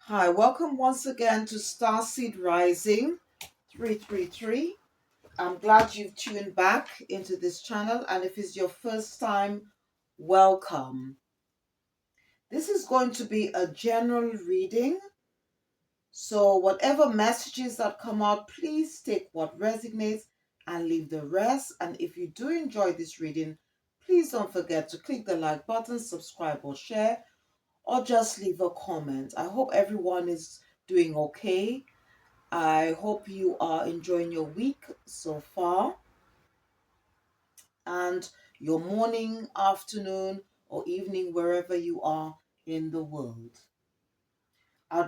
Hi, welcome once again to Starseed Rising 333. I'm glad you've tuned back into this channel, and if it's your first time, welcome. This is going to be a general reading, so whatever messages that come out, please take what resonates and leave the rest. And if you do enjoy this reading, please don't forget to click the like button, subscribe or share, or just leave a comment. I hope everyone is doing okay. I hope you are enjoying your week so far, and your morning, afternoon, or evening, wherever you are in the world.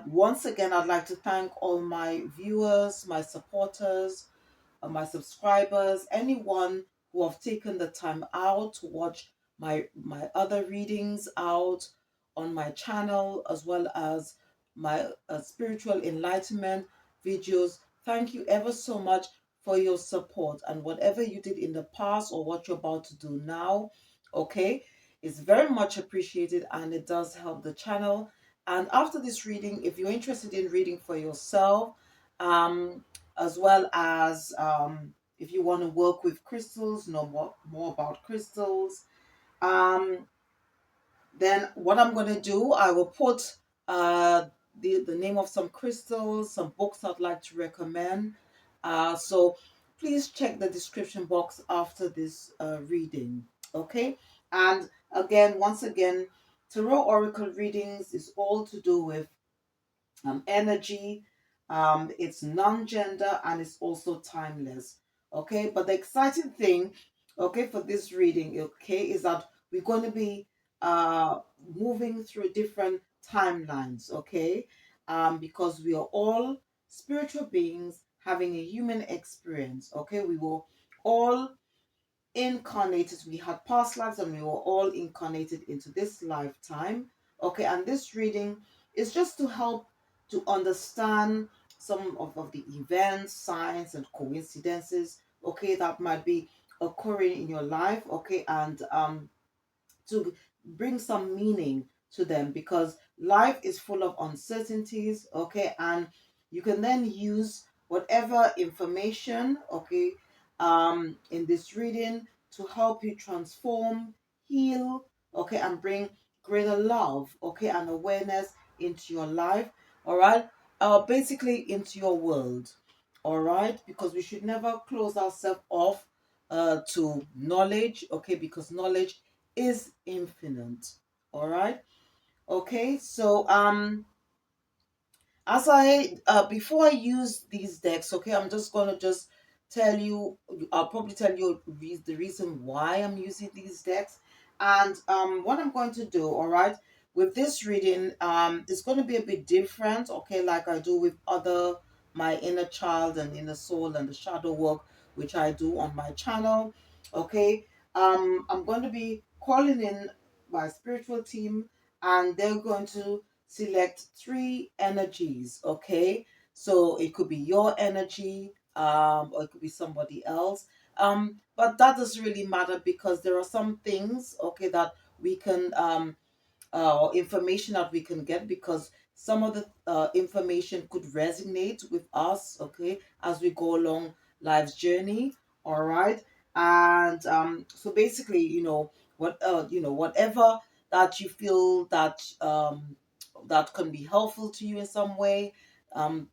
Once again, I'd like to thank all my viewers, my supporters, my subscribers, anyone who have taken the time out to watch my other readings out on my channel, as well as my spiritual enlightenment videos. Thank you ever so much for your support, and whatever you did in the past or what you're about to do now, okay, is very much appreciated, and it does help the channel. And after this reading, if you're interested in reading for yourself, as well as if you want to work with crystals, know more about crystals, um, then what I'm going to do, I will put the name of some crystals, some books I'd like to recommend. So please check the description box after this reading, okay? And again, once again, tarot oracle readings is all to do with energy. It's non-gender, and it's also timeless. Okay, but the exciting thing, okay, for this reading, okay, is that we're going to be uh moving through different timelines, okay, because we are all spiritual beings having a human experience. Okay, we were all incarnated. We had past lives, and we were all incarnated into this lifetime. Okay, and this reading is just to help to understand some of the events, signs, and coincidences, okay, that might be occurring in your life, okay, and to bring some meaning to them, because life is full of uncertainties, okay, and you can then use whatever information, okay, in this reading to help you transform, heal, okay, and bring greater love, okay, and awareness into your life, all right, basically into your world, all right, because we should never close ourselves off to knowledge, okay, because knowledge is infinite. All right. Okay. So as I before I use these decks, okay, I'm just gonna just tell you. I'll probably tell you the reason why I'm using these decks, and what I'm going to do. All right. With this reading, it's going to be a bit different. Okay, like I do with other my inner child and inner soul and the shadow work, which I do on my channel. Okay. I'm going to be calling in my spiritual team, and they're going to select three energies, okay? So it could be your energy, or it could be somebody else. But that doesn't really matter, because there are some things, okay, that we can or information that we can get, because some of the information could resonate with us, okay, as we go along life's journey, all right. And so basically, whatever that you feel that that can be helpful to you in some way, um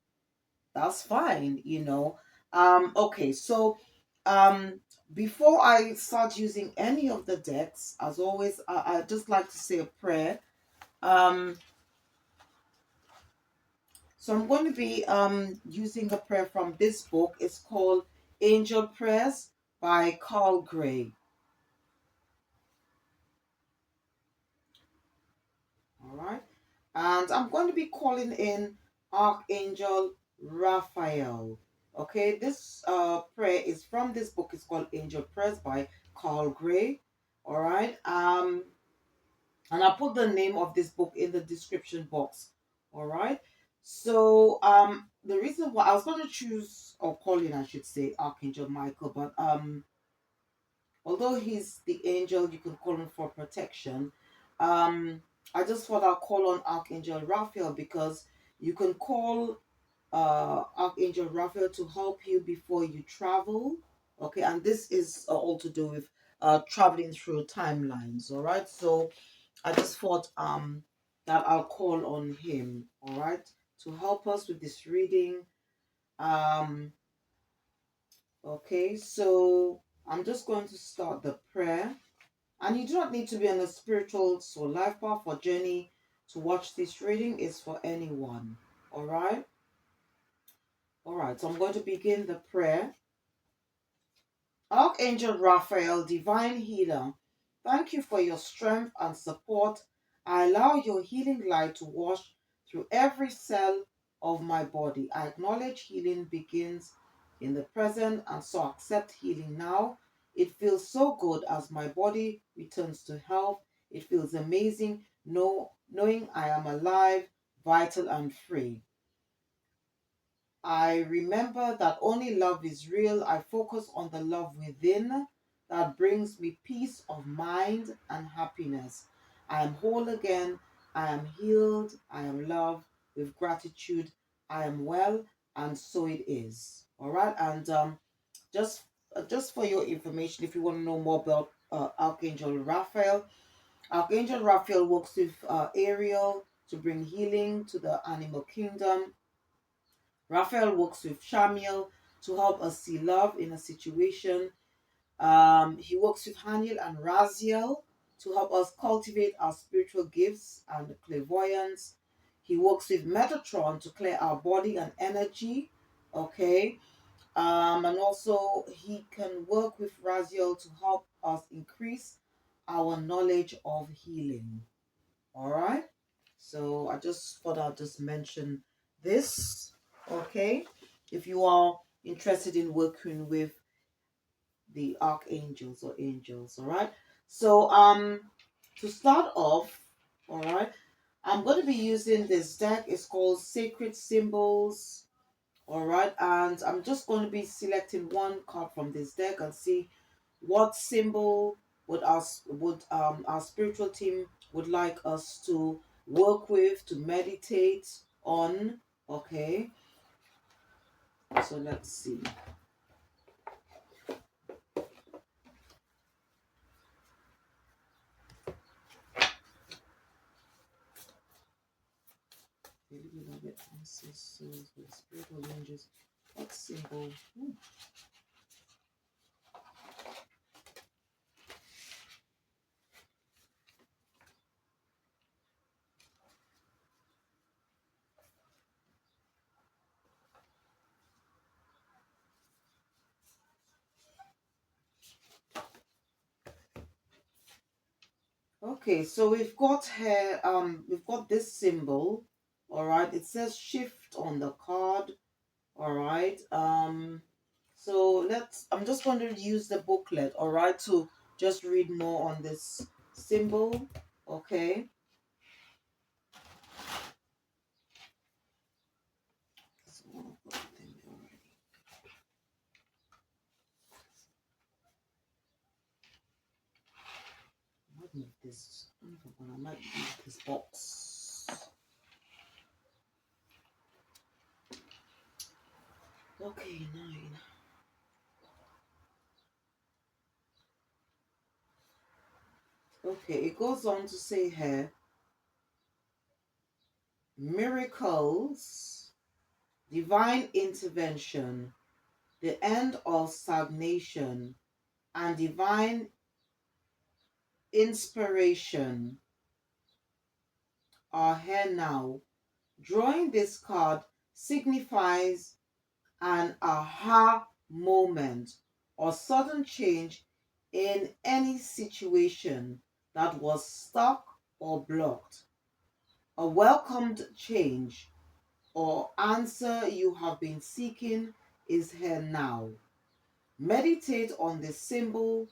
that's fine. Okay, so um before I start using any of the decks, as always, I just like to say a prayer. um so I'm going to be using a prayer from this book. It's called Angel Prayers by Carl Gray. All right. And I'm going to be calling in Archangel Raphael. Okay, this prayer is from this book. It's called Angel Prayers by Carl Gray. All right. And I'll put the name of this book in the description box. All right. So the reason why I was going to choose, or call in, I should say, Archangel Michael, but although he's the angel, you can call him for protection. Um, I just thought I'll call on Archangel Raphael because You can call Archangel Raphael to help you before you travel. Okay, and this is all to do with traveling through timelines. All right, so I just thought that I'll call on him. All right, to help us with this reading. Um, okay, so I'm just going to start the prayer. And you do not need to be on a spiritual or life path or journey to watch this reading. It's for anyone. All right. All right. So I'm going to begin the prayer. Archangel Raphael, divine healer, thank you for your strength and support. I allow your healing light to wash through every cell of my body. I acknowledge healing begins in the present and so accept healing now. It feels so good as my body returns to health. It feels amazing knowing I am alive, vital, and free. I remember that only love is real. I focus on the love within that brings me peace of mind and happiness. I am whole again. I am healed. I am loved with gratitude. I am well, and so it is. All right, and just just for your information, if you want to know more about Archangel Raphael, Archangel Raphael works with Ariel to bring healing to the animal kingdom. Raphael works with Shamiel to help us see love in a situation. He works with Haniel and Raziel to help us cultivate our spiritual gifts and clairvoyance. He works with Metatron to clear our body and energy. Okay. And also he can work with Raziel to help us increase our knowledge of healing. All right. So I just thought I'd just mention this. Okay. If you are interested in working with the archangels or angels, all right. So to start off, all right, I'm going to be using this deck. It's called Sacred Symbols, all right, and I'm just going to be selecting one card from this deck and see what symbol would our spiritual team would like us to work with, to meditate on. Okay, so let's see. Really beloved ancestors with spiritual angels, what symbol? Okay, so we've got this symbol. All right, it says shift on the card. All right. So I'm just going to use the booklet, all right, to just read more on this symbol. Okay. So I've got the thing already. I might need this. I might need this box. Okay, 9. Okay, it goes on to say here miracles, divine intervention, the end of stagnation, and divine inspiration are here now. Drawing this card signifies an aha moment or sudden change in any situation that was stuck or blocked. A welcomed change or answer you have been seeking is here now. Meditate on this symbol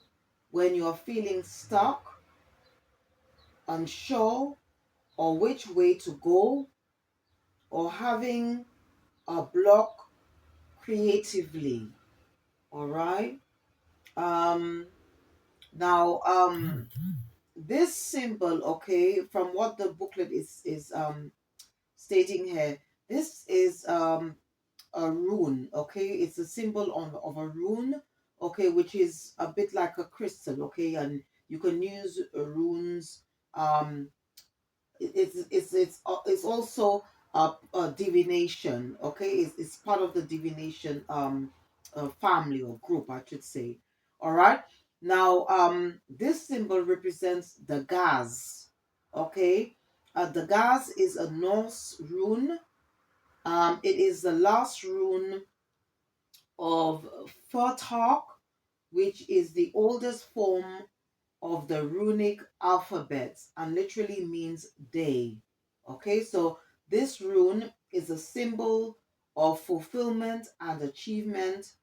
when you are feeling stuck, unsure, or which way to go, or having a block creatively. All right. Um. Now, this symbol, okay, from what the booklet is stating here, This is a rune, okay? It's a symbol of a rune, okay, which is a bit like a crystal, okay? And you can use runes. It's also a divination, okay? It's part of the divination family or group, I should say. All right. Now, this symbol represents the gas, okay? The gas is a Norse rune. It is the last rune of Furtok, which is the oldest form of the runic alphabet and literally means day. Okay, so this rune is a symbol of fulfillment and achievement,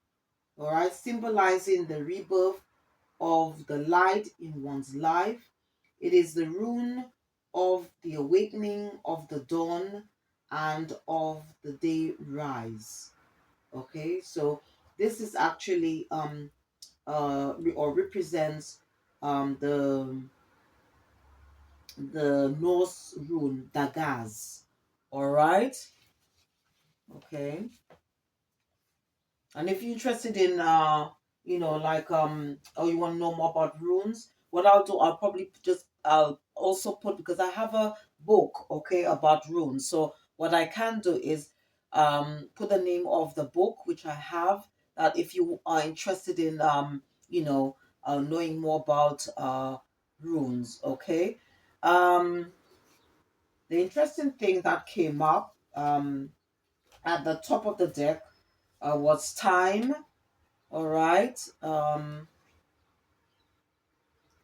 all right, symbolizing the rebirth of the light in one's life. It is the rune of the awakening of the dawn and of the day rise. Okay, so this is actually or represents the Norse rune Dagaz. All right, okay. And if you're interested in like or you want to know more about runes, what I'll do, I'll also put, because I have a book, okay, about runes. So what I can do is put the name of the book which I have, that if you are interested in you know knowing more about runes, okay. Um the interesting thing that came up at the top of the deck was time. All right.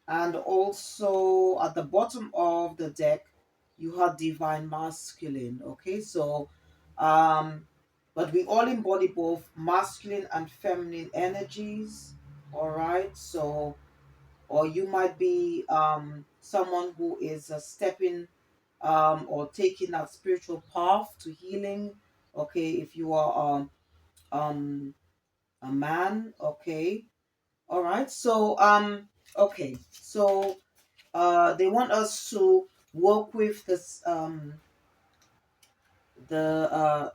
And also at the bottom of the deck, you have divine masculine. Okay, so but we all embody both masculine and feminine energies. All right, so or you might be someone who is stepping or taking that spiritual path to healing. Okay, if you are um a man, okay. All right. So okay. So they want us to work with this the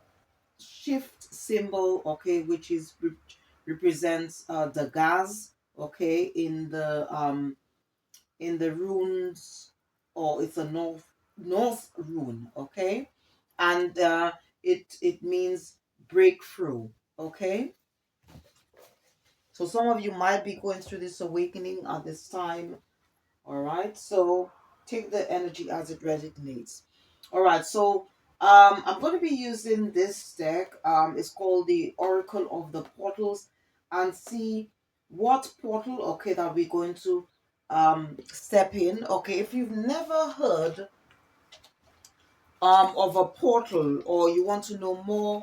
shift symbol, okay, which is represents the gas, okay, in the runes, or it's a north rune, okay, and it means breakthrough, okay. So some of you might be going through this awakening at this time. All right. So take the energy as it resonates. All right. So I'm going to be using this deck. It's called the Oracle of the Portals, and see what portal, okay, that we're going to step in. Okay. If you've never heard of a portal, or you want to know more,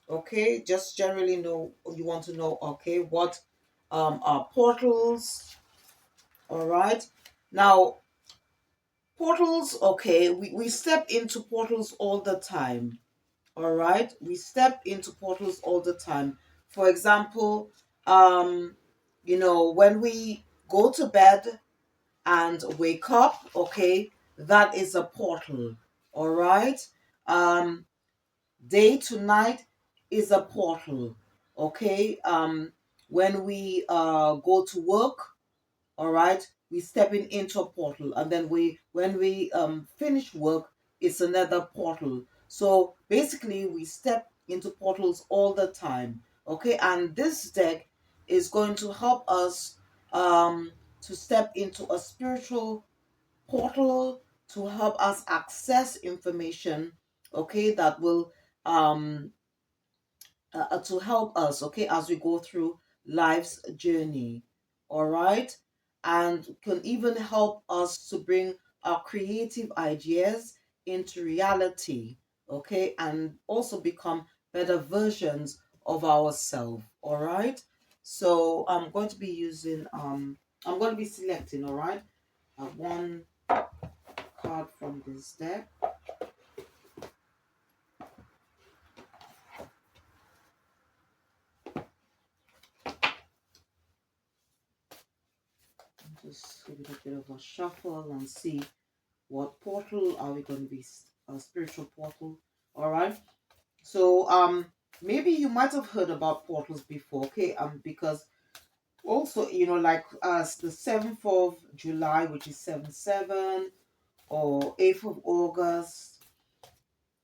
okay, just generally know, you want to know, okay, what are portals. All right. Now, portals, okay, we step into portals all the time. All right. We step into portals all the time. For example, when we go to bed and wake up, okay, that is a portal. All right. Um, Day to night is a portal. Okay. When we go to work, all right, we stepping into a portal, and then when we finish work, it's another portal. So basically we step into portals all the time, okay. And this deck is going to help us to step into a spiritual portal, to help us access information, okay, that will um to help us, okay, as we go through life's journey. All right. And can even help us to bring our creative ideas into reality, okay, and also become better versions of ourselves. All right. So I'm going to be selecting, all right, one card from this deck. Just give it a bit of a shuffle and see what portal are we going to be, a spiritual portal. All right. So maybe you might have heard about portals before, okay? Because also, like the 7th of July, which is 7/7, or 8th of August,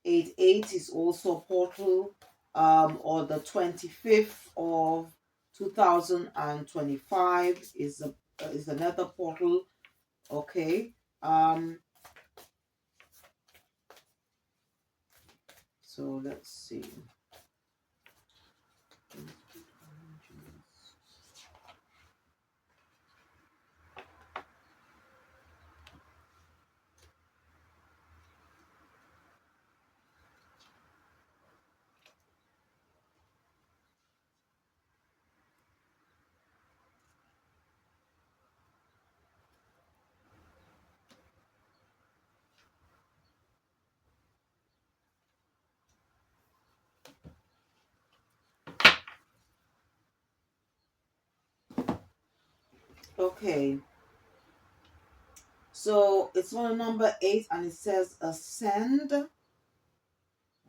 8/8 is also a portal, or the 25th of 2025 is another portal, okay? So let's see. Okay, so it's on number 8 and it says ascend.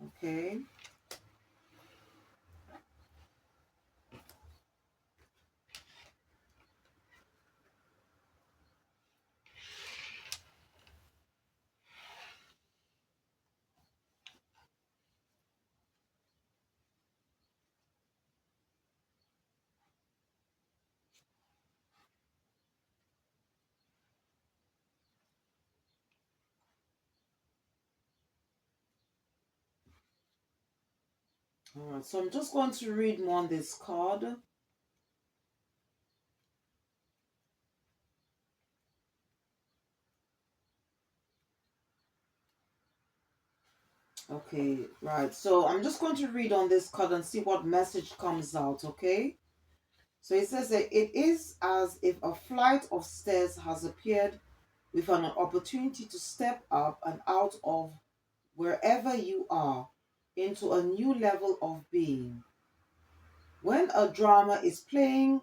Okay. All right, so I'm just going to read more on this card. Okay, right. So I'm just going to read on this card and see what message comes out, okay? So it says that it is as if a flight of stairs has appeared with an opportunity to step up and out of wherever you are into a new level of being. When a drama is playing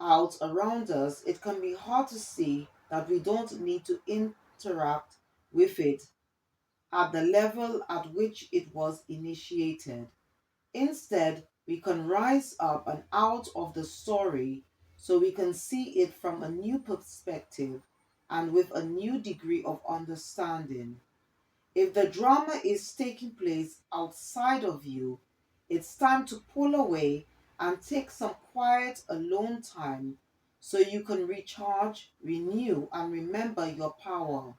out around us, it can be hard to see that we don't need to interact with it at the level at which it was initiated. Instead, we can rise up and out of the story so we can see it from a new perspective and with a new degree of understanding. If the drama is taking place outside of you, it's time to pull away and take some quiet alone time so you can recharge, renew, and remember your power.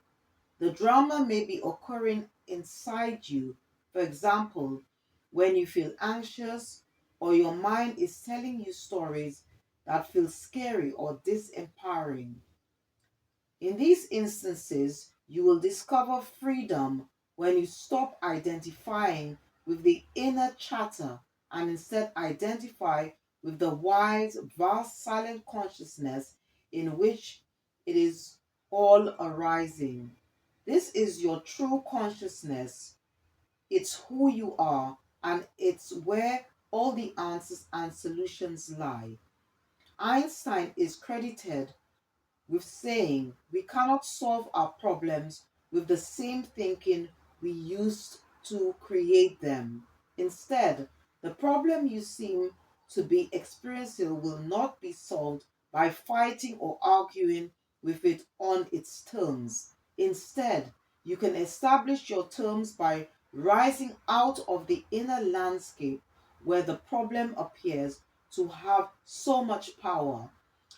The drama may be occurring inside you, for example, when you feel anxious or your mind is telling you stories that feel scary or disempowering. In these instances, you will discover freedom when you stop identifying with the inner chatter and instead identify with the wide, vast, silent consciousness in which it is all arising. This is your true consciousness. It's who you are, and it's where all the answers and solutions lie. Einstein is credited with saying we cannot solve our problems with the same thinking we used to create them. Instead, the problem you seem to be experiencing will not be solved by fighting or arguing with it on its terms. Instead, you can establish your terms by rising out of the inner landscape where the problem appears to have so much power.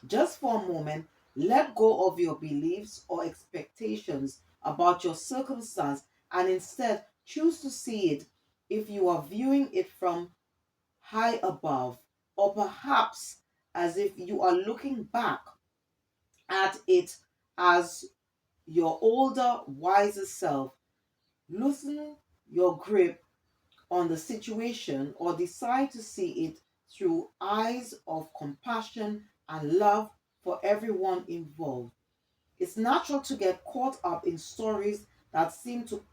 Just for a moment, let go of your beliefs or expectations about your circumstance and instead choose to see it if you are viewing it from high above, or perhaps as if you are looking back at it as your older, wiser self. Loosen your grip on the situation or decide to see it through eyes of compassion and love for everyone involved. It's natural to get caught up in stories that seem to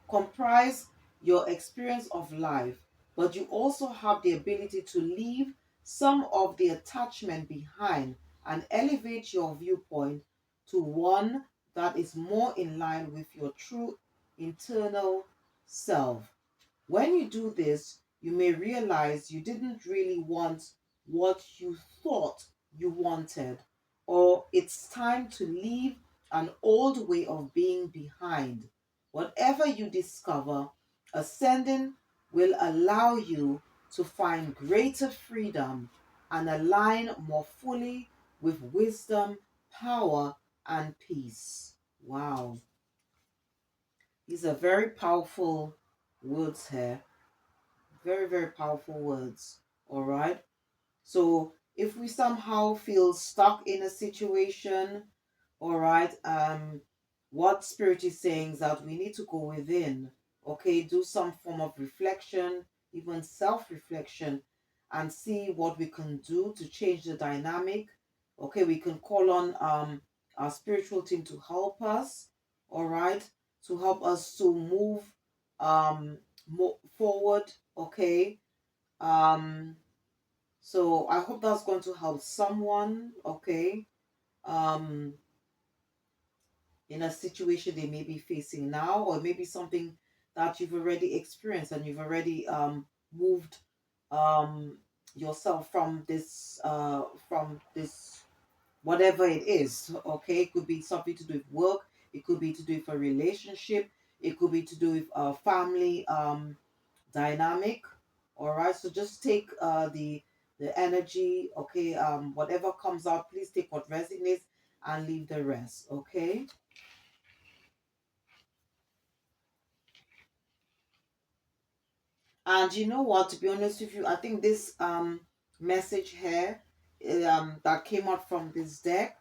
comprise your experience of life, but you also have the ability to leave some of the attachment behind and elevate your viewpoint to one that is more in line with your true internal self. When you do this, you may realize you didn't really want what you thought you wanted, or it's time to leave an old way of being behind. Whatever you discover, ascending will allow you to find greater freedom and align more fully with wisdom, power, and peace. Wow. These are very powerful words here. Very, very powerful words. All right. So if we somehow feel stuck in a situation, all right, what spirit is saying is that we need to go within, okay, do some form of reflection, even self-reflection, and see what we can do to change the dynamic. Okay, we can call on our spiritual team to help us, all right, to help us to move forward, okay. Um so I hope that's going to help someone, okay, um, in a situation they may be facing now, or maybe something that you've already experienced and you've already moved um yourself from this whatever it is, okay. It could be something to do with work, it could be to do with a relationship, it could be to do with a family dynamic. All right, so just take the energy, okay. Whatever comes out, please take what resonates and leave the rest, okay. And you know what, to be honest with you, I think this message here, that came out from this deck,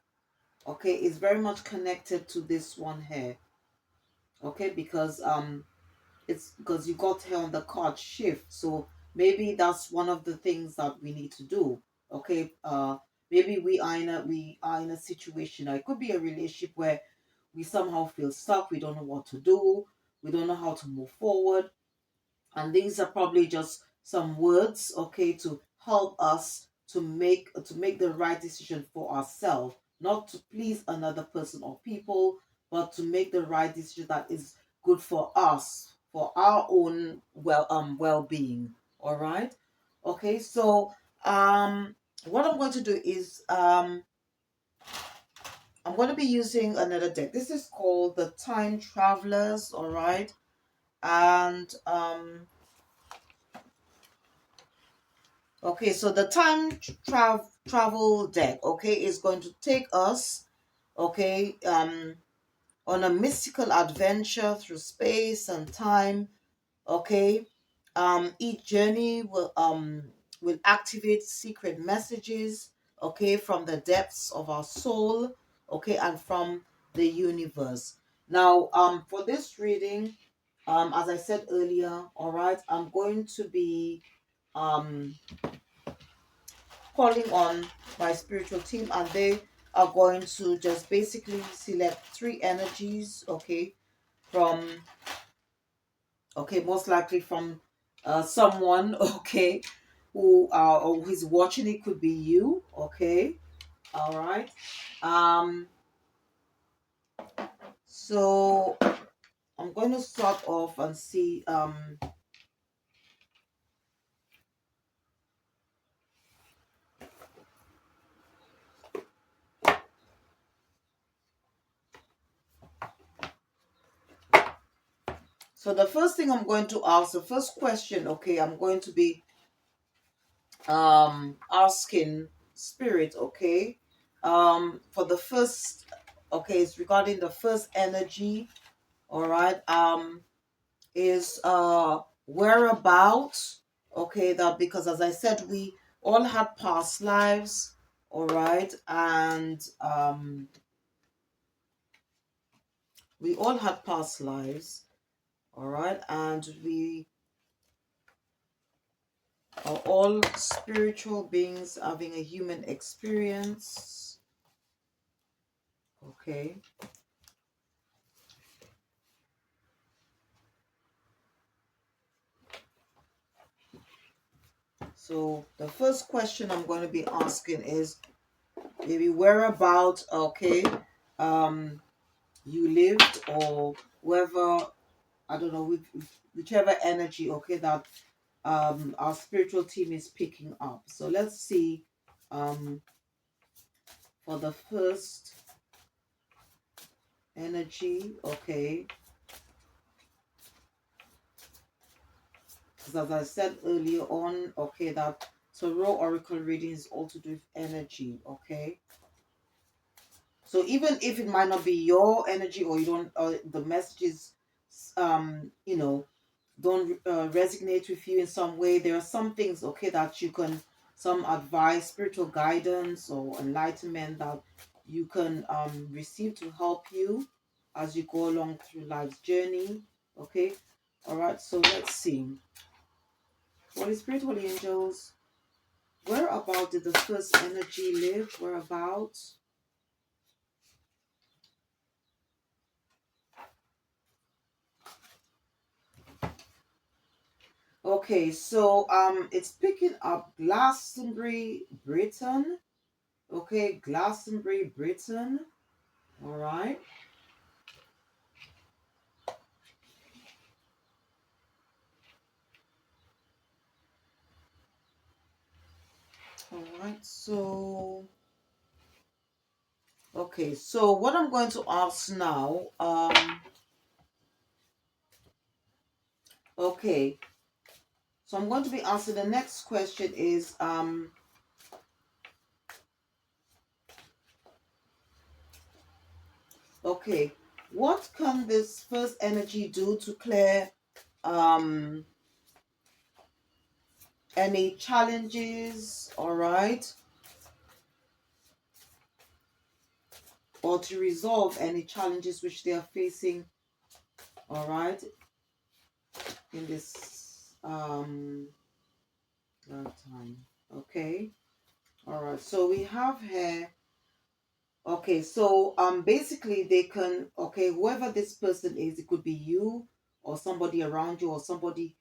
okay, is very much connected to this one here, okay, because it's because you got here on the card shift, so maybe that's one of the things that we need to do, okay. Maybe we are in a situation, it could be a relationship where we somehow feel stuck, we don't know what to do, we don't know how to move forward, and these are probably just some words, okay, to help us to make the right decision for ourselves, not to please another person or people, but to make the right decision that is good for us, for our own well-being. All right. Okay, so what I'm going to do is I'm going to be using another deck. This is called the Time Travelers. All right. And okay, so the travel deck, okay, is going to take us, okay, on a mystical adventure through space and time, okay. Each journey will activate secret messages, okay, from the depths of our soul, okay, and from the universe. Now, for this reading, as I said earlier, all right, I'm going to be um calling on my spiritual team, and they are going to just basically select three energies, okay, from, okay, most likely from someone, okay, who or who's watching. It could be you, okay. All right. um so I'm going to start off and see. So the first thing I'm going to ask, the first question, okay, I'm going to be asking spirit, okay, for the first, okay, it's regarding the first energy. All right. Is whereabouts, okay, that because as I said, we all had past lives, all right, and we all had past lives, all right, and we are all spiritual beings having a human experience, okay. So the first question I'm going to be asking is maybe whereabouts, okay, um, you lived, or whoever, I don't know, whichever energy, okay, that our spiritual team is picking up. So let's see um for the first energy, okay, because as I said earlier on, okay, that tarot oracle reading is also do with energy, okay. So even if it might not be your energy, or you don't, the messages, you know, don't resonate with you in some way, there are some things, okay, that you can, some advice, spiritual guidance, or enlightenment that you can receive to help you as you go along through life's journey, okay. All right, so let's see. Holy Spirit, holy angels, where about did the first energy live? Whereabouts? Okay, so it's picking up Glastonbury, Britain. Okay, Glastonbury, Britain. All right. All right. So okay, so what I'm going to ask now, okay, so I'm going to be asking the next question is okay, what can this first energy do to clear um any challenges, all right, or to resolve any challenges which they are facing, all right, in this time. Okay, all right, so we have here, okay, so basically they can, okay, whoever this person is, it could be you or somebody around you, or somebody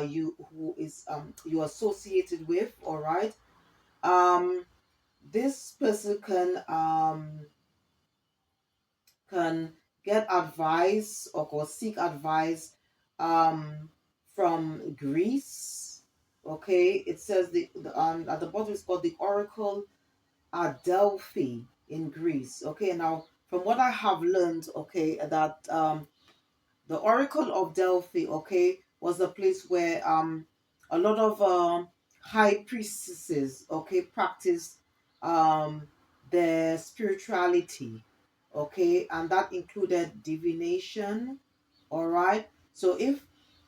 you who is you associated with, all right. um this person can get advice, or seek advice um from Greece. Okay, it says the at the bottom it's called the Oracle at Delphi in Greece. Okay, now from what I have learned, okay, that the Oracle of Delphi, okay, was a place where a lot of high priestesses, okay, practiced um their spirituality, okay, and that included divination. All right. So if,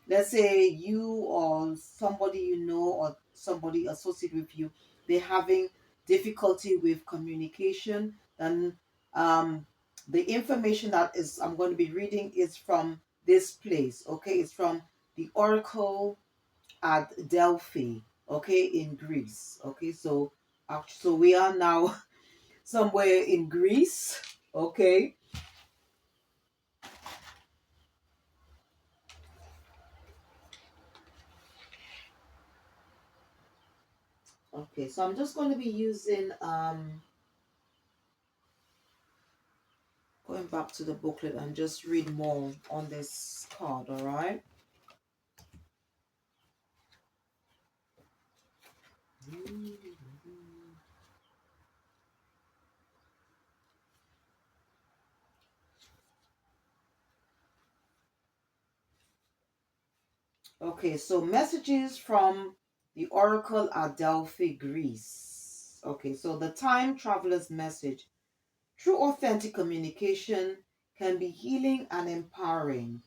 let's say, you or somebody you know, or somebody associated with you, they're having difficulty with communication, then the information that is I'm going to be reading is from this place. Okay, it's from the Oracle at Delphi. Okay, in Greece. Okay, so so we are now somewhere in Greece. Okay. Okay, so I'm just going to be using going back to the booklet and just read more on this card, all right? Okay, so messages from the Oracle at Delphi, Greece. Okay, so the time traveler's message. True authentic communication can be healing and empowering.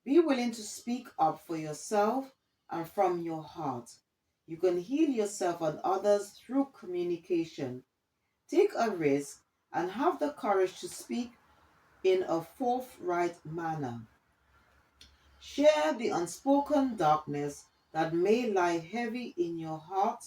Be willing to speak up for yourself and from your heart. You can heal yourself and others through communication. Take a risk and have the courage to speak in a forthright manner. Share the unspoken darkness that may lie heavy in your heart,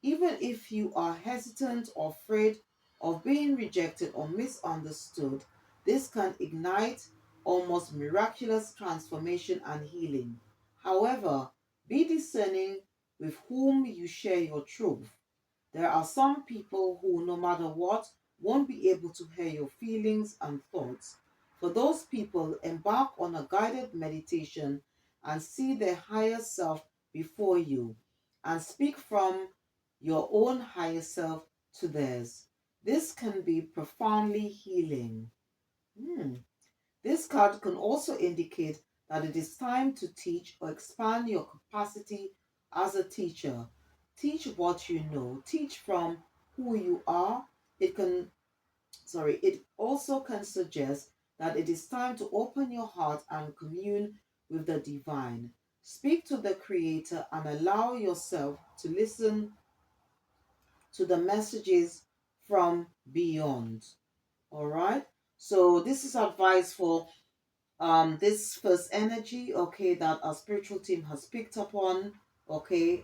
even if you are hesitant or afraid of being rejected or misunderstood. This can ignite almost miraculous transformation and healing. However, be discerning with whom you share your truth. There are some people who, no matter what, won't be able to hear your feelings and thoughts. For those people, embark on a guided meditation and see their higher self before you and speak from your own higher self to theirs. This can be profoundly healing. Hmm. This card can also indicate that it is time to teach or expand your capacity as a teacher. Teach what you know, teach from who you are. It also can suggest that it is time to open your heart and commune with the divine. Speak to the creator and allow yourself to listen to the messages from beyond. All right. So this is advice for this first energy, okay, that our spiritual team has picked up on, okay,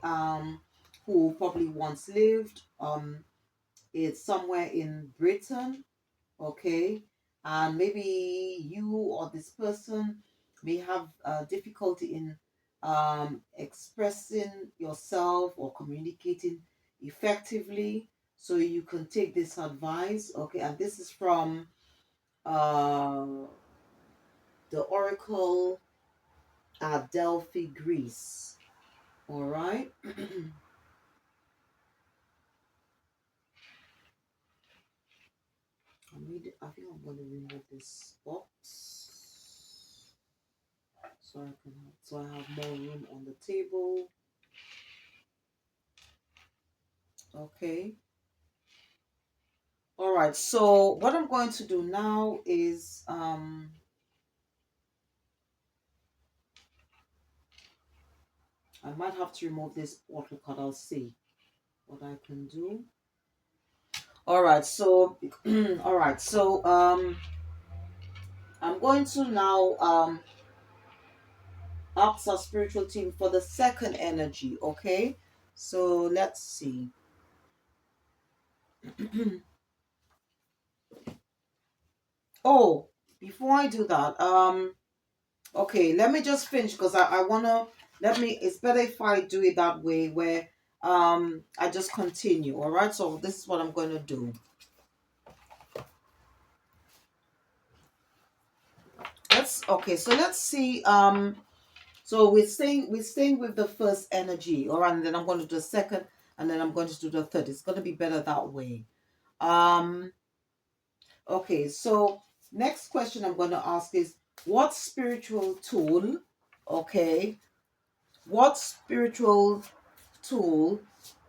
who probably once lived it's somewhere in Britain, okay, and maybe you or this person may have difficulty in expressing yourself or communicating effectively, so you can take this advice, okay, and this is from uh the Oracle at Delphi, Greece. All right. I think I'm going to remove this box so I have more room on the table. Okay. All right. So what I'm going to do now is I might have to remove this portal card. I'll see what I can do. All right. So all right. So I'm going to now ask our spiritual team for the second energy. Okay. So let's see. Oh, before I do that, okay, let me just finish because I wanna it's better if I do it that way where I just continue. All right, so this is what I'm going to do. Let's see. So we're staying with the first energy, all right, and then I'm going to do the second, and then I'm going to do the third. It's going to be better that way. Um, okay, so next question I'm going to ask is, what spiritual tool, okay, what spiritual tool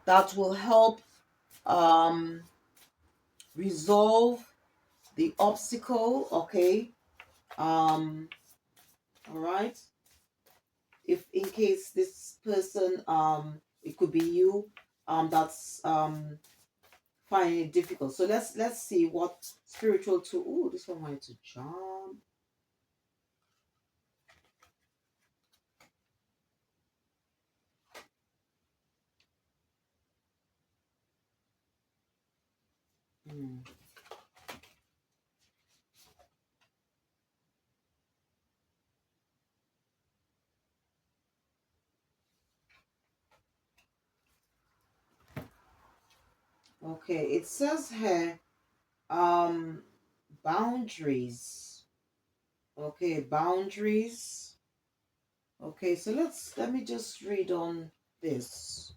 that will help um, resolve the obstacle, okay, all right, if in case this person, it could be you, that's finding it difficult. So let's see what spiritual tool. Oh, this one wanted to jump. Hmm. Okay, it says here, um, boundaries. Okay, boundaries. Okay, so let me just read on this.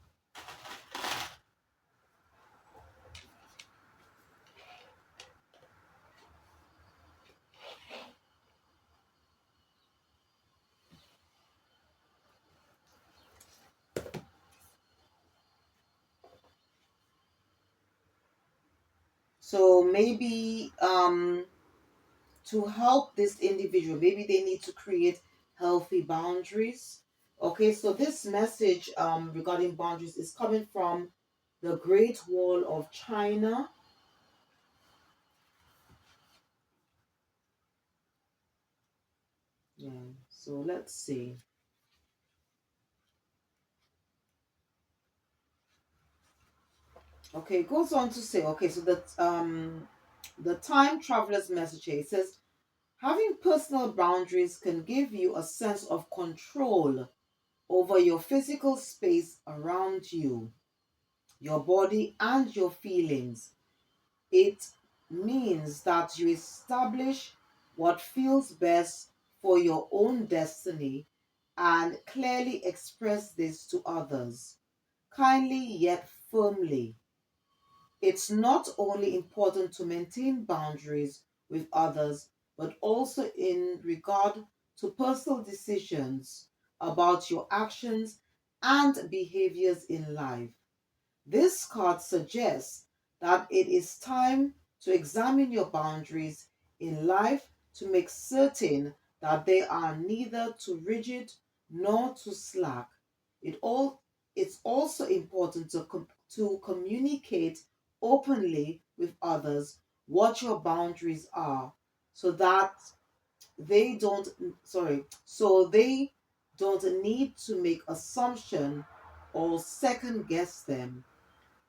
So maybe to help this individual, maybe they need to create healthy boundaries. Okay, so this message regarding boundaries is coming from the Great Wall of China. Yeah, so let's see. Okay, it goes on to say, okay, so that the time traveler's message here, it says having personal boundaries can give you a sense of control over your physical space around you, your body, and your feelings. It means that you establish what feels best for your own destiny and clearly express this to others, kindly yet firmly. It's not only important to maintain boundaries with others, but also in regard to personal decisions about your actions and behaviors in life. This card suggests that it is time to examine your boundaries in life to make certain that they are neither too rigid nor too slack. It all it's also important to communicate openly with others what your boundaries are so that they don't so they don't need to make assumption or second guess them.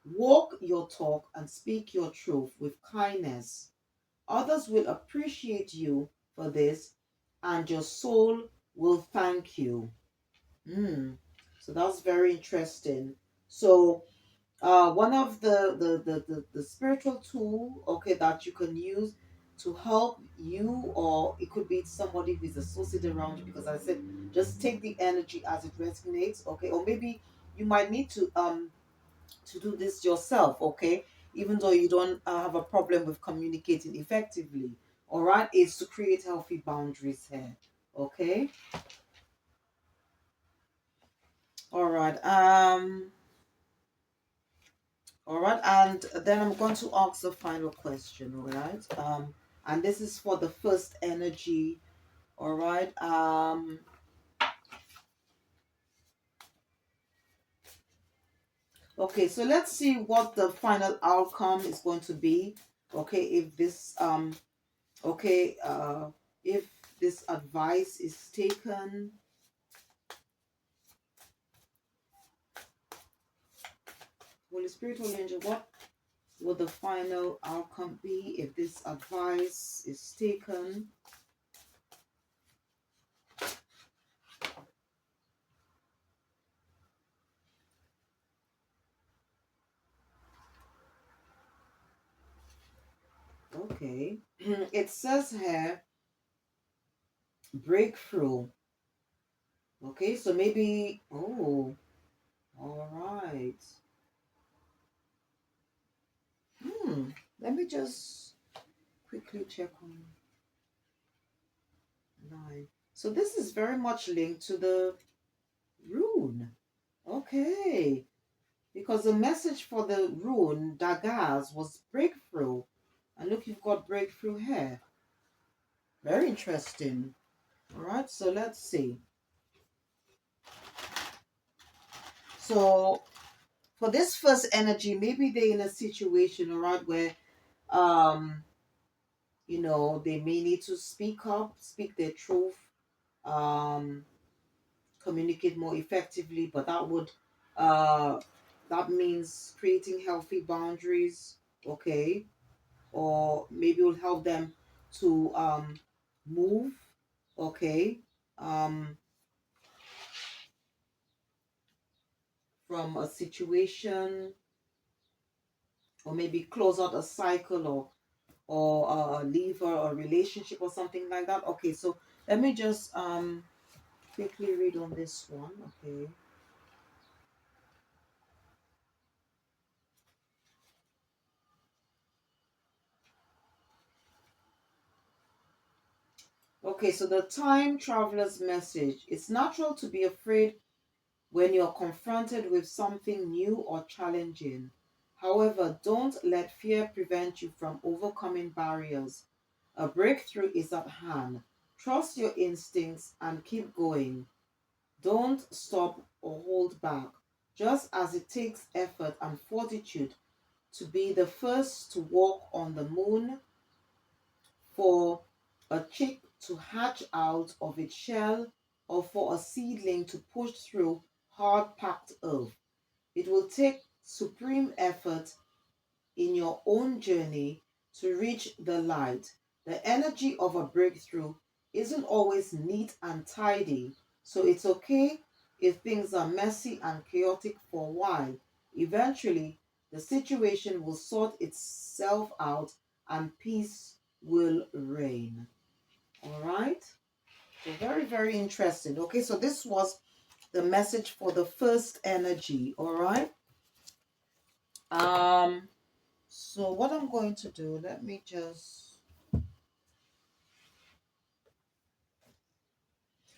Walk your talk and speak your truth with kindness. Others will appreciate you for this, and your soul will thank you. Mm. So that's very interesting. So, one of the spiritual tool, okay, that you can use to help you, or it could be somebody who is associated around you, because I said just take the energy as it resonates, okay, or maybe you might need to do this yourself, okay? Even though you don't have a problem with communicating effectively, all right? Is to create healthy boundaries here, okay? All right. All right, and then I'm going to ask the final question, all right? And this is for the first energy, all right? Okay, so let's see what the final outcome is going to be. Okay, if this okay, if this advice is taken. Holy Spirit, Holy Angel, what will the final outcome be if this advice is taken? Okay. It says here breakthrough. Okay, so maybe, oh, all right. Hmm, let me just quickly check on live. So this is very much linked to the rune. Okay, because the message for the rune daggers was breakthrough. And look, you've got breakthrough here. Very interesting. All right, so let's see. So for this first energy, maybe they're in a situation, all right, where um they may need to speak up, speak their truth, um, communicate more effectively, but uh that means creating healthy boundaries, okay, or maybe it will help them to move, okay, um from a situation, or maybe close out a cycle, or leave a relationship or something like that. Okay, so let me just quickly read on this one. Okay. Okay, so the time traveler's message. It's natural to be afraid when you're confronted with something new or challenging. However, don't let fear prevent you from overcoming barriers. A breakthrough is at hand. Trust your instincts and keep going. Don't stop or hold back. Just as it takes effort and fortitude to be the first to walk on the moon, for a chick to hatch out of its shell, or for a seedling to push through hard packed earth. It will take supreme effort in your own journey to reach the light. The energy of a breakthrough isn't always neat and tidy, so it's okay if things are messy and chaotic for a while. Eventually, the situation will sort itself out and peace will reign. All right. So very, very interesting. Okay, so this was the message for the first energy. All right. Um, so what I'm going to do, let me just,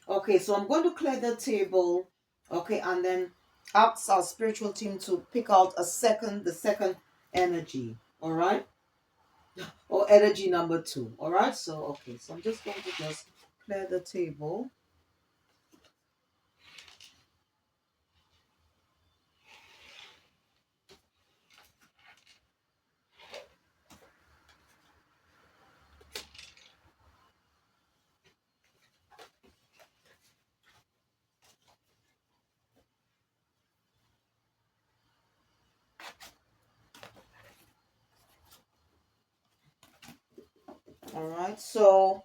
okay, so I'm going to clear the table, okay, and then ask our spiritual team to pick out the second energy, all right, or energy number two, all right. So okay, so I'm just going to just clear the table. All right, so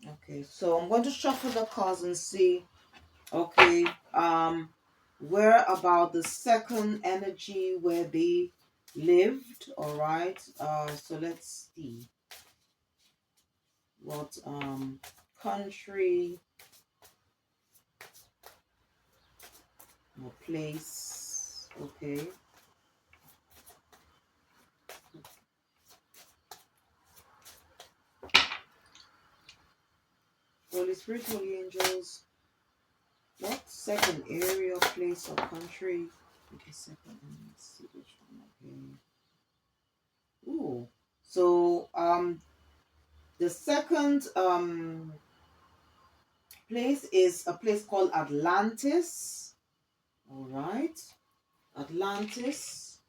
okay, so I'm going to shuffle the cards and see, okay, where about the second energy where they lived, all right. So let's see what country or place, okay. Holy Spirit, Holy Angels, what second area, place, or country? Okay, second, let's see which one, okay. Ooh, so the second place is a place called Atlantis. All right, Atlantis.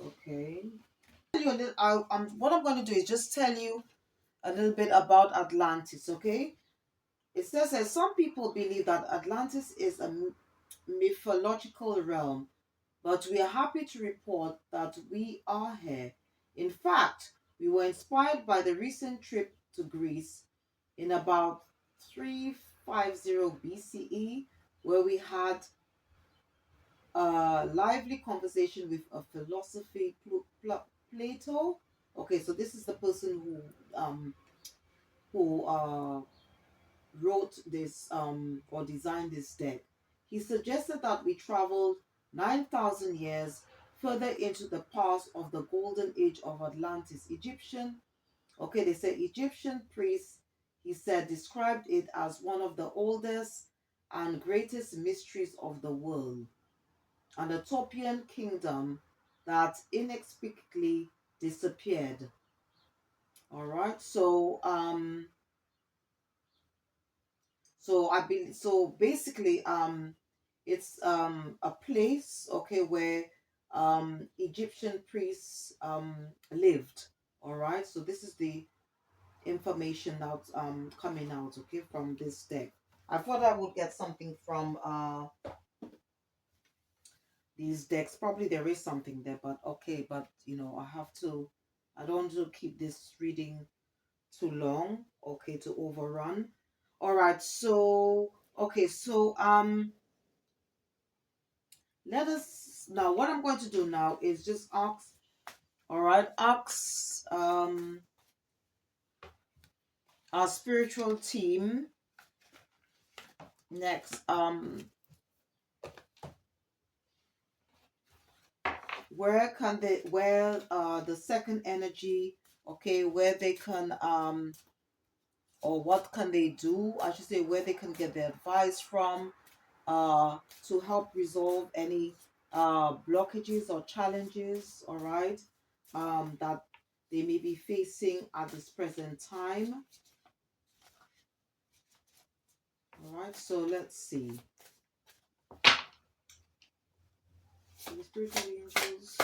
Okay. What I'm going to do is just tell you a little bit about Atlantis. Okay. It says that some people believe that Atlantis is a mythological realm, but we are happy to report that we are here. In fact, we were inspired by the recent trip to Greece in about 350 BCE, where we had a lively conversation with a philosophy Plato. Okay, so this is the person who wrote this or designed this deck. He suggested that we traveled 9,000 years further into the past of the golden age of Atlantis. Okay, they said Egyptian priests, he said, described it as one of the oldest and greatest mysteries of the world, an utopian kingdom that inexplicably disappeared. All right, so I believe so basically it's a place, okay, where Egyptian priests lived. All right, so this is the information that's coming out, okay, from this deck. I thought I would get something from these decks. Probably there is something there, but okay, but I don't want to keep this reading too long, okay, to overrun. All right, so okay, so let us now, what I'm going to do now is just ask, all right, ask our spiritual team next, where the second energy, okay, where they can or what can they do, I should say, where they can get their advice from to help resolve any blockages or challenges, all right, that they may be facing at this present time. All right, so let's see. So the spiritual angels,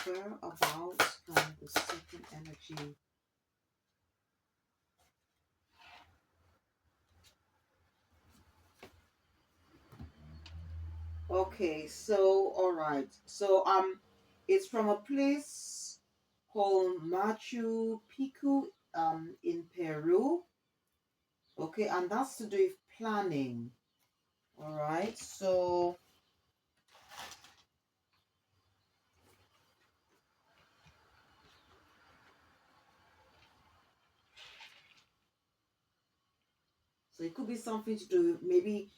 where about can the second energy? Okay, so all right. So it's from a place called Machu Picchu in Peru. Okay, and that's to do with planning. All right, so it could be something to do maybe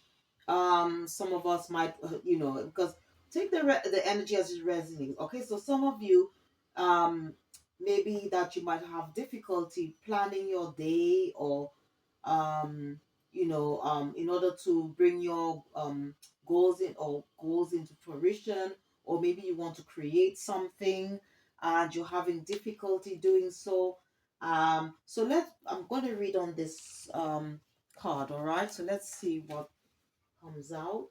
some of us might because take the energy as it resonates. Okay, so some of you um maybe that you might have difficulty planning your day, or um in order to bring your goals into fruition, or maybe you want to create something and you're having difficulty doing so. I'm going to read on this card. All right, so let's see what comes out.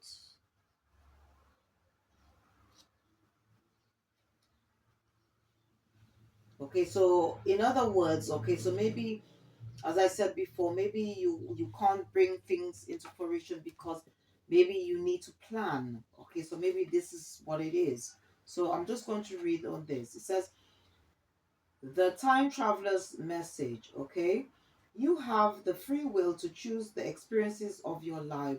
Okay, so in other words, okay, so maybe as I said before, maybe you can't bring things into fruition because maybe you need to plan. Okay, so maybe this is what it is. So I'm just going to read on this. It says the time traveler's message, okay? You have the free will to choose the experiences of your life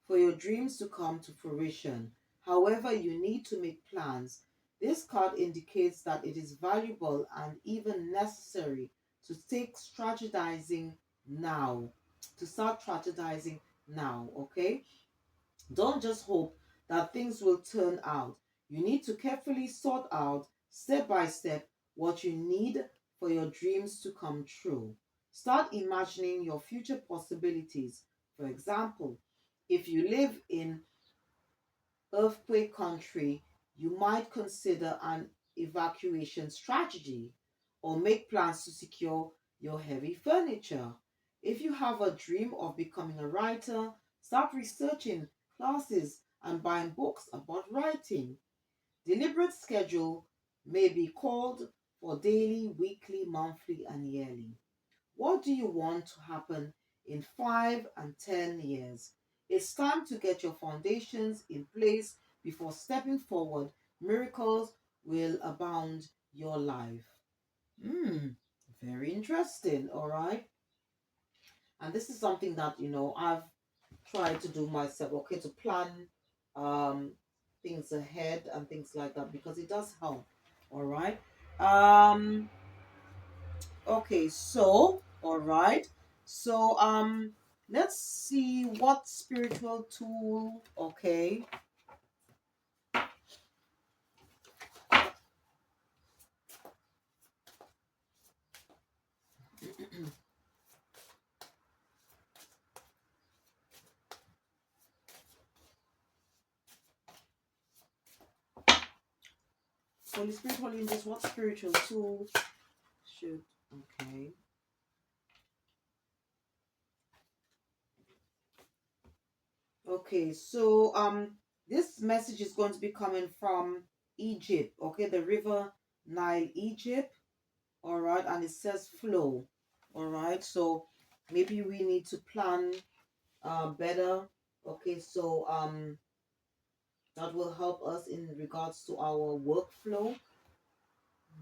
for your dreams to come to fruition. However, you need to make plans. This card indicates that it is valuable and even necessary to take strategizing now, to start strategizing now, okay? Don't just hope that things will turn out. You need to carefully sort out, step by step, what you need for your dreams to come true. Start imagining your future possibilities. For example, if you live in earthquake country, you might consider an evacuation strategy or make plans to secure your heavy furniture. If you have a dream of becoming a writer, start researching classes and buying books about writing. Deliberate schedule may be called for daily, weekly, monthly, and yearly. What do you want to happen in 5 and 10 years? It's time to get your foundations in place before stepping forward. Miracles will abound your life. Hmm, very interesting. All right. And this is something that, I've tried to do myself, okay, to plan um, things ahead and things like that because it does help. All right. Um, Okay, so all right. Let's see what spiritual tool. Okay. Holy Spirit, Holy Angels, what spiritual tool should okay. Okay, so this message is going to be coming from Egypt, okay, the river Nile, Egypt, all right, and it says flow. All right, so maybe we need to plan better. Okay, so that will help us in regards to our workflow.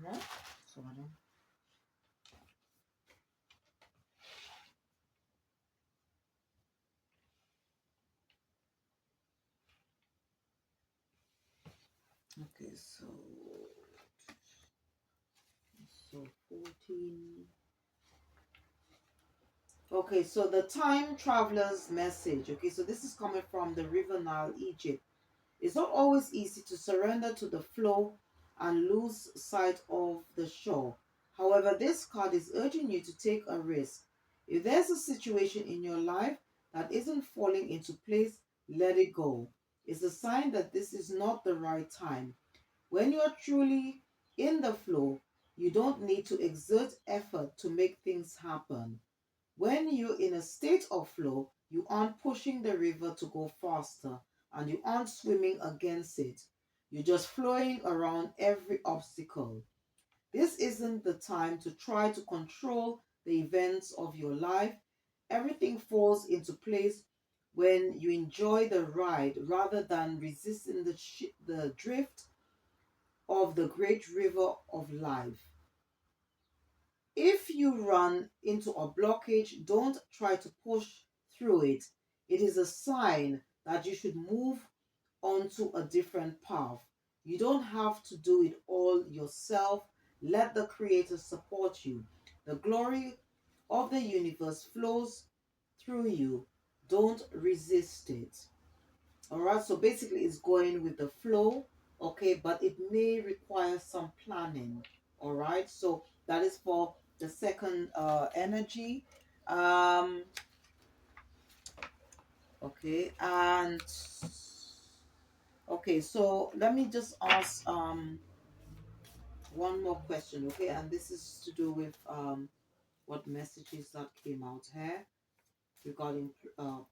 Yeah. So I don't. Okay, so 14. Okay, so the time traveler's message. Okay, so this is coming from the River Nile, Egypt. It's not always easy to surrender to the flow and lose sight of the shore. However, this card is urging you to take a risk. If there's a situation in your life that isn't falling into place, let it go. It's a sign that this is not the right time. When you're truly in the flow, you don't need to exert effort to make things happen. When you're in a state of flow, you aren't pushing the river to go faster and you aren't swimming against it. You're just flowing around every obstacle. This isn't the time to try to control the events of your life. Everything falls into place when you enjoy the ride rather than resisting the drift of the great river of life. if you run into a blockage, don't try to push through it. It is a sign that you should move onto a different path. You don't have to do it all yourself. Let the Creator support you. The glory of the universe flows through you. Don't resist it. All right, so basically, it's going with the flow, okay, but it may require some planning. All right, so that is for the second energy. Um, okay, and okay, so let me just ask one more question, okay, and this is to do with what messages that came out here regarding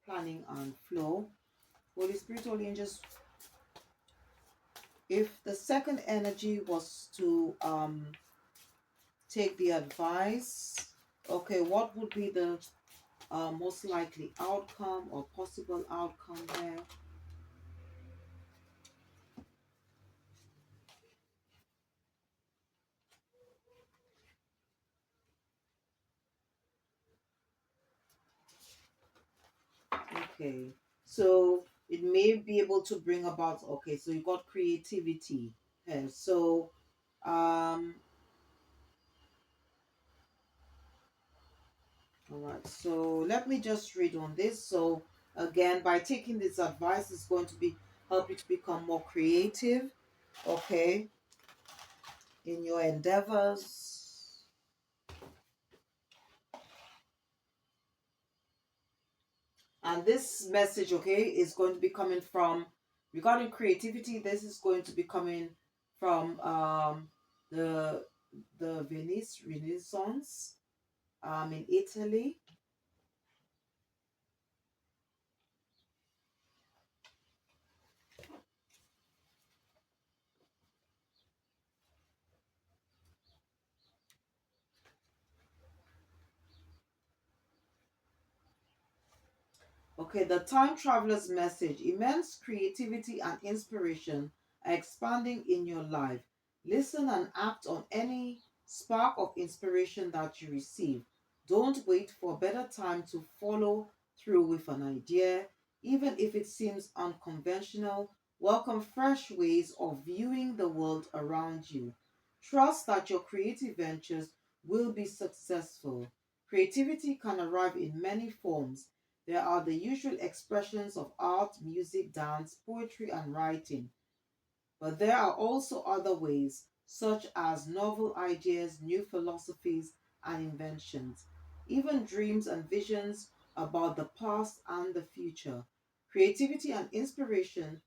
planning and flow. Holy Spirit, Holy Angels, if the second energy was to take the advice, okay, what would be the most likely outcome or possible outcome there? Okay, so it may be able to bring about, okay, so you got creativity here. So, um, all right, so let me just read on this. So, again, by taking this advice, it's going to be help you to become more creative, okay, in your endeavors. And this message, okay, is going to be coming from regarding creativity. This is going to be coming from the Venice Renaissance in Italy. Okay, the time traveler's message: immense creativity and inspiration are expanding in your life. Listen and act on any spark of inspiration that you receive. Don't wait for a better time to follow through with an idea, even if it seems unconventional. Welcome fresh ways of viewing the world around you. Trust that your creative ventures will be successful. Creativity can arrive in many forms. There are the usual expressions of art, music, dance, poetry, and writing. But there are also other ways, such as novel ideas, new philosophies, and inventions, even dreams and visions about the past and the future. Creativity and inspiration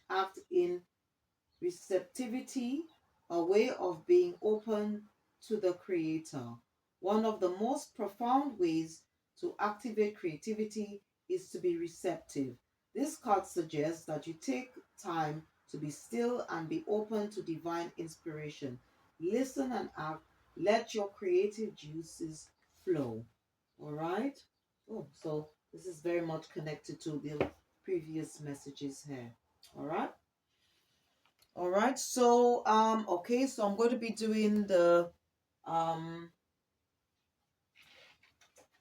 act in receptivity, a way of being open to the Creator. One of the most profound ways to activate creativity is to be receptive. This card suggests that you take time to be still and be open to divine inspiration. Listen and act. Let your creative juices flow. All right? Oh, so this is very much connected to the previous messages here. All right? All right, so okay, so I'm going to be doing the um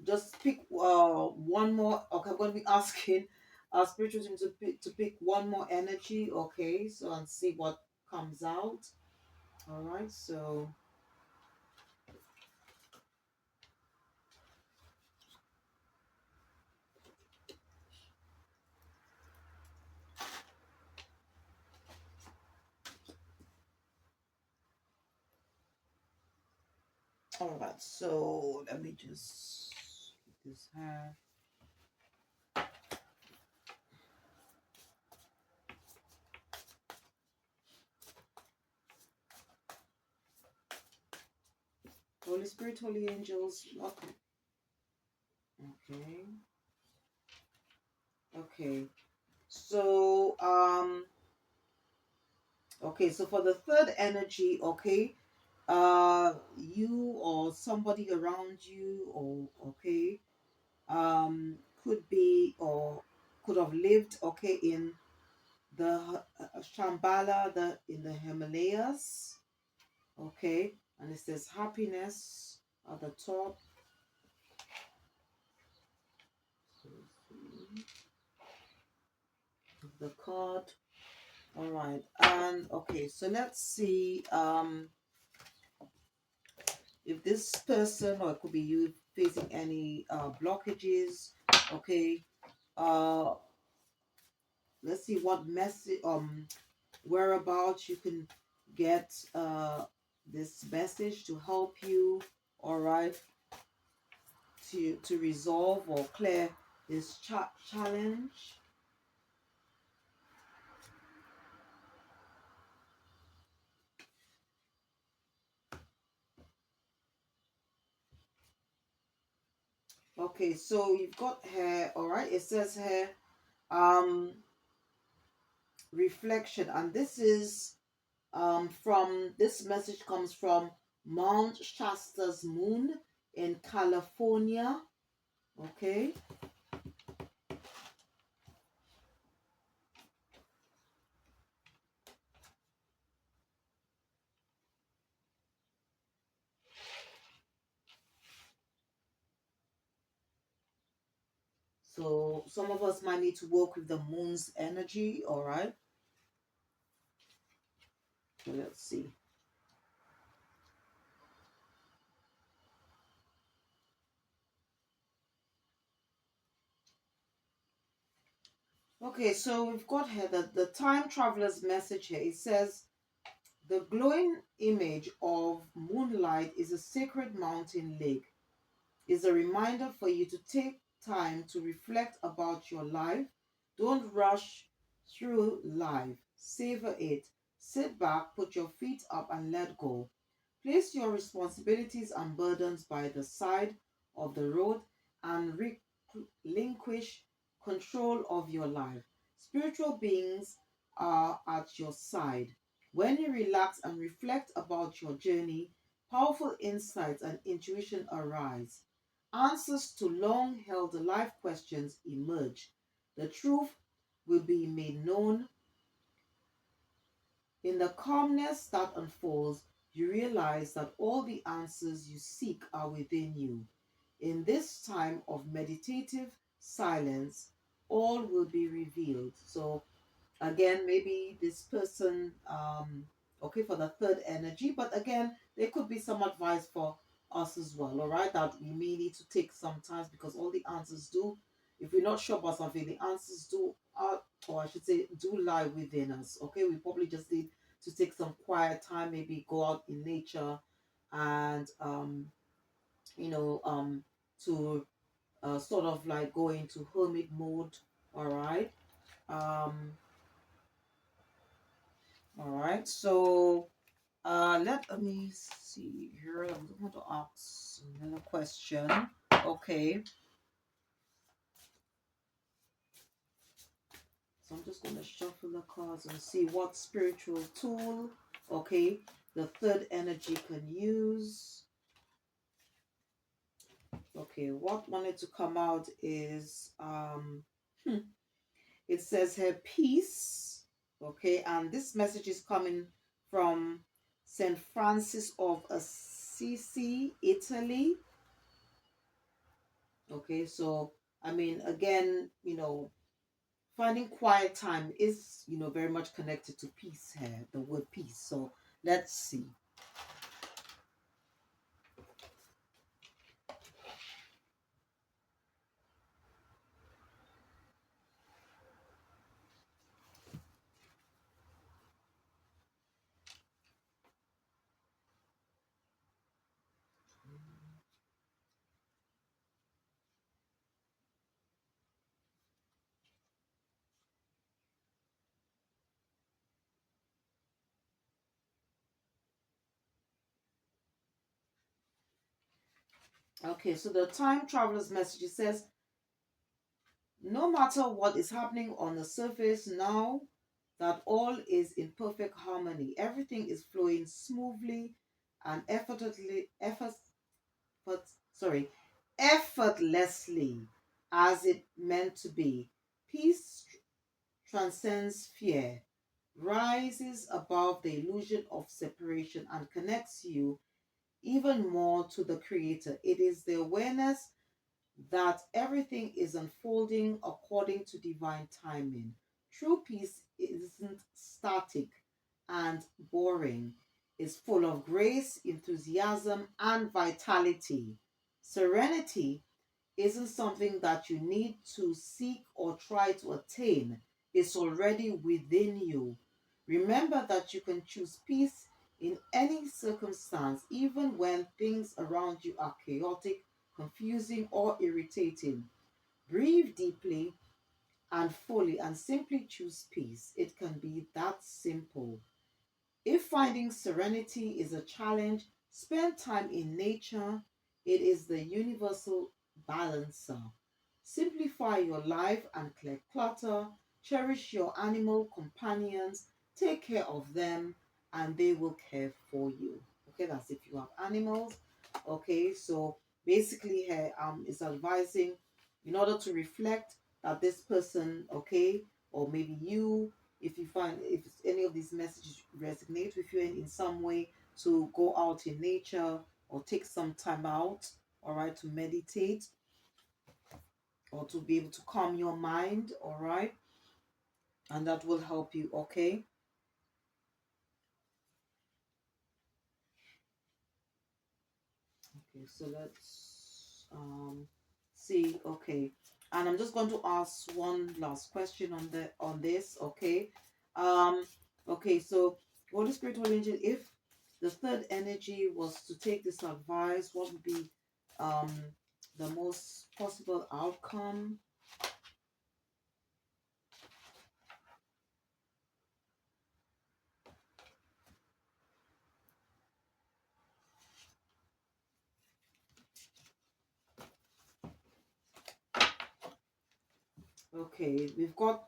just pick one more. Okay, I'm going to be asking our spiritual team to pick one more energy. Okay, so and see what comes out. All right, so all right, so let me just put this here. Holy Spirit, Holy Angels. Okay, okay, okay. So okay, so for the third energy, okay, you or somebody around you, or okay, could be or could have lived, okay, in the Shambhala, the in the Himalayas, okay, and it says happiness, at the top. The card. All right. And okay, so let's see if this person, or it could be you, facing any blockages. Okay. Uh let's see what message whereabouts you can get this message to help you, all right, to resolve or clear this challenge. Okay, so you've got here, all right, it says here um reflection, and this is from this message comes from Mount Shasta's moon in California. Okay. So some of us might need to work with the moon's energy, all right? So let's see. Okay, so we've got here the time traveler's message here. It says the glowing image of moonlight is a sacred mountain lake. Is a reminder for you to take time to reflect about your life. Don't rush through life. Savor it. Sit back, put your feet up, and let go. Place your responsibilities and burdens by the side of the road and relinquish control of your life. Spiritual beings are at your side. When you relax and reflect about your journey, powerful insights and intuition arise. Answers to long held life questions emerge. The truth will be made known. In the calmness that unfolds, you realize that all the answers you seek are within you. In this time of meditative silence, all will be revealed. So again, maybe this person okay, for the third energy, but again, there could be some advice for us as well, all right, that we may need to take sometimes, because all the answers do, if we're not sure about something, the answers do or I should say do lie within us. Okay, we probably just need to take some quiet time, maybe go out in nature and you know to sort of like go into hermit mode, all right. um All right, so let me see here. I'm going to ask another question. Okay, so I'm just going to shuffle the cards and see what spiritual tool, okay, the third energy can use. Okay, what wanted to come out is it says here peace. Okay, and this message is coming from Saint Francis of Assisi, Italy. Okay, so I mean, again, finding quiet time is, very much connected to peace here, the word peace. So let's see. Okay, so the time traveler's message, it says, no matter what is happening on the surface now, that all is in perfect harmony. Everything is flowing smoothly and but, sorry, effortlessly as it meant to be. Peace transcends fear, rises above the illusion of separation, and connects you even more to the Creator. It is the awareness that everything is unfolding according to divine timing. True peace isn't static and boring. It's full of grace, enthusiasm, and vitality. Serenity isn't something that you need to seek or try to attain. It's already within you. Remember that you can choose peace in any circumstance, even when things around you are chaotic, confusing, or irritating. Breathe deeply and fully and simply choose peace. It can be that simple. If finding serenity is a challenge, spend time in nature. It is the universal balancer. Simplify your life and clear clutter. Cherish your animal companions. Take care of them and they will care for you. Okay, that's if you have animals. Okay, so basically here is advising in order to reflect that this person, okay, or maybe you, if you find if any of these messages resonate with you in some way, to go out in nature or take some time out, all right, to meditate or to be able to calm your mind, all right, and that will help you. Okay, okay, so let's see. Okay, and I'm just going to ask one last question on the on this. Okay, um okay, so Holy Spirit will angel, if the third energy was to take this advice, what would be um the most possible outcome? Okay, we've got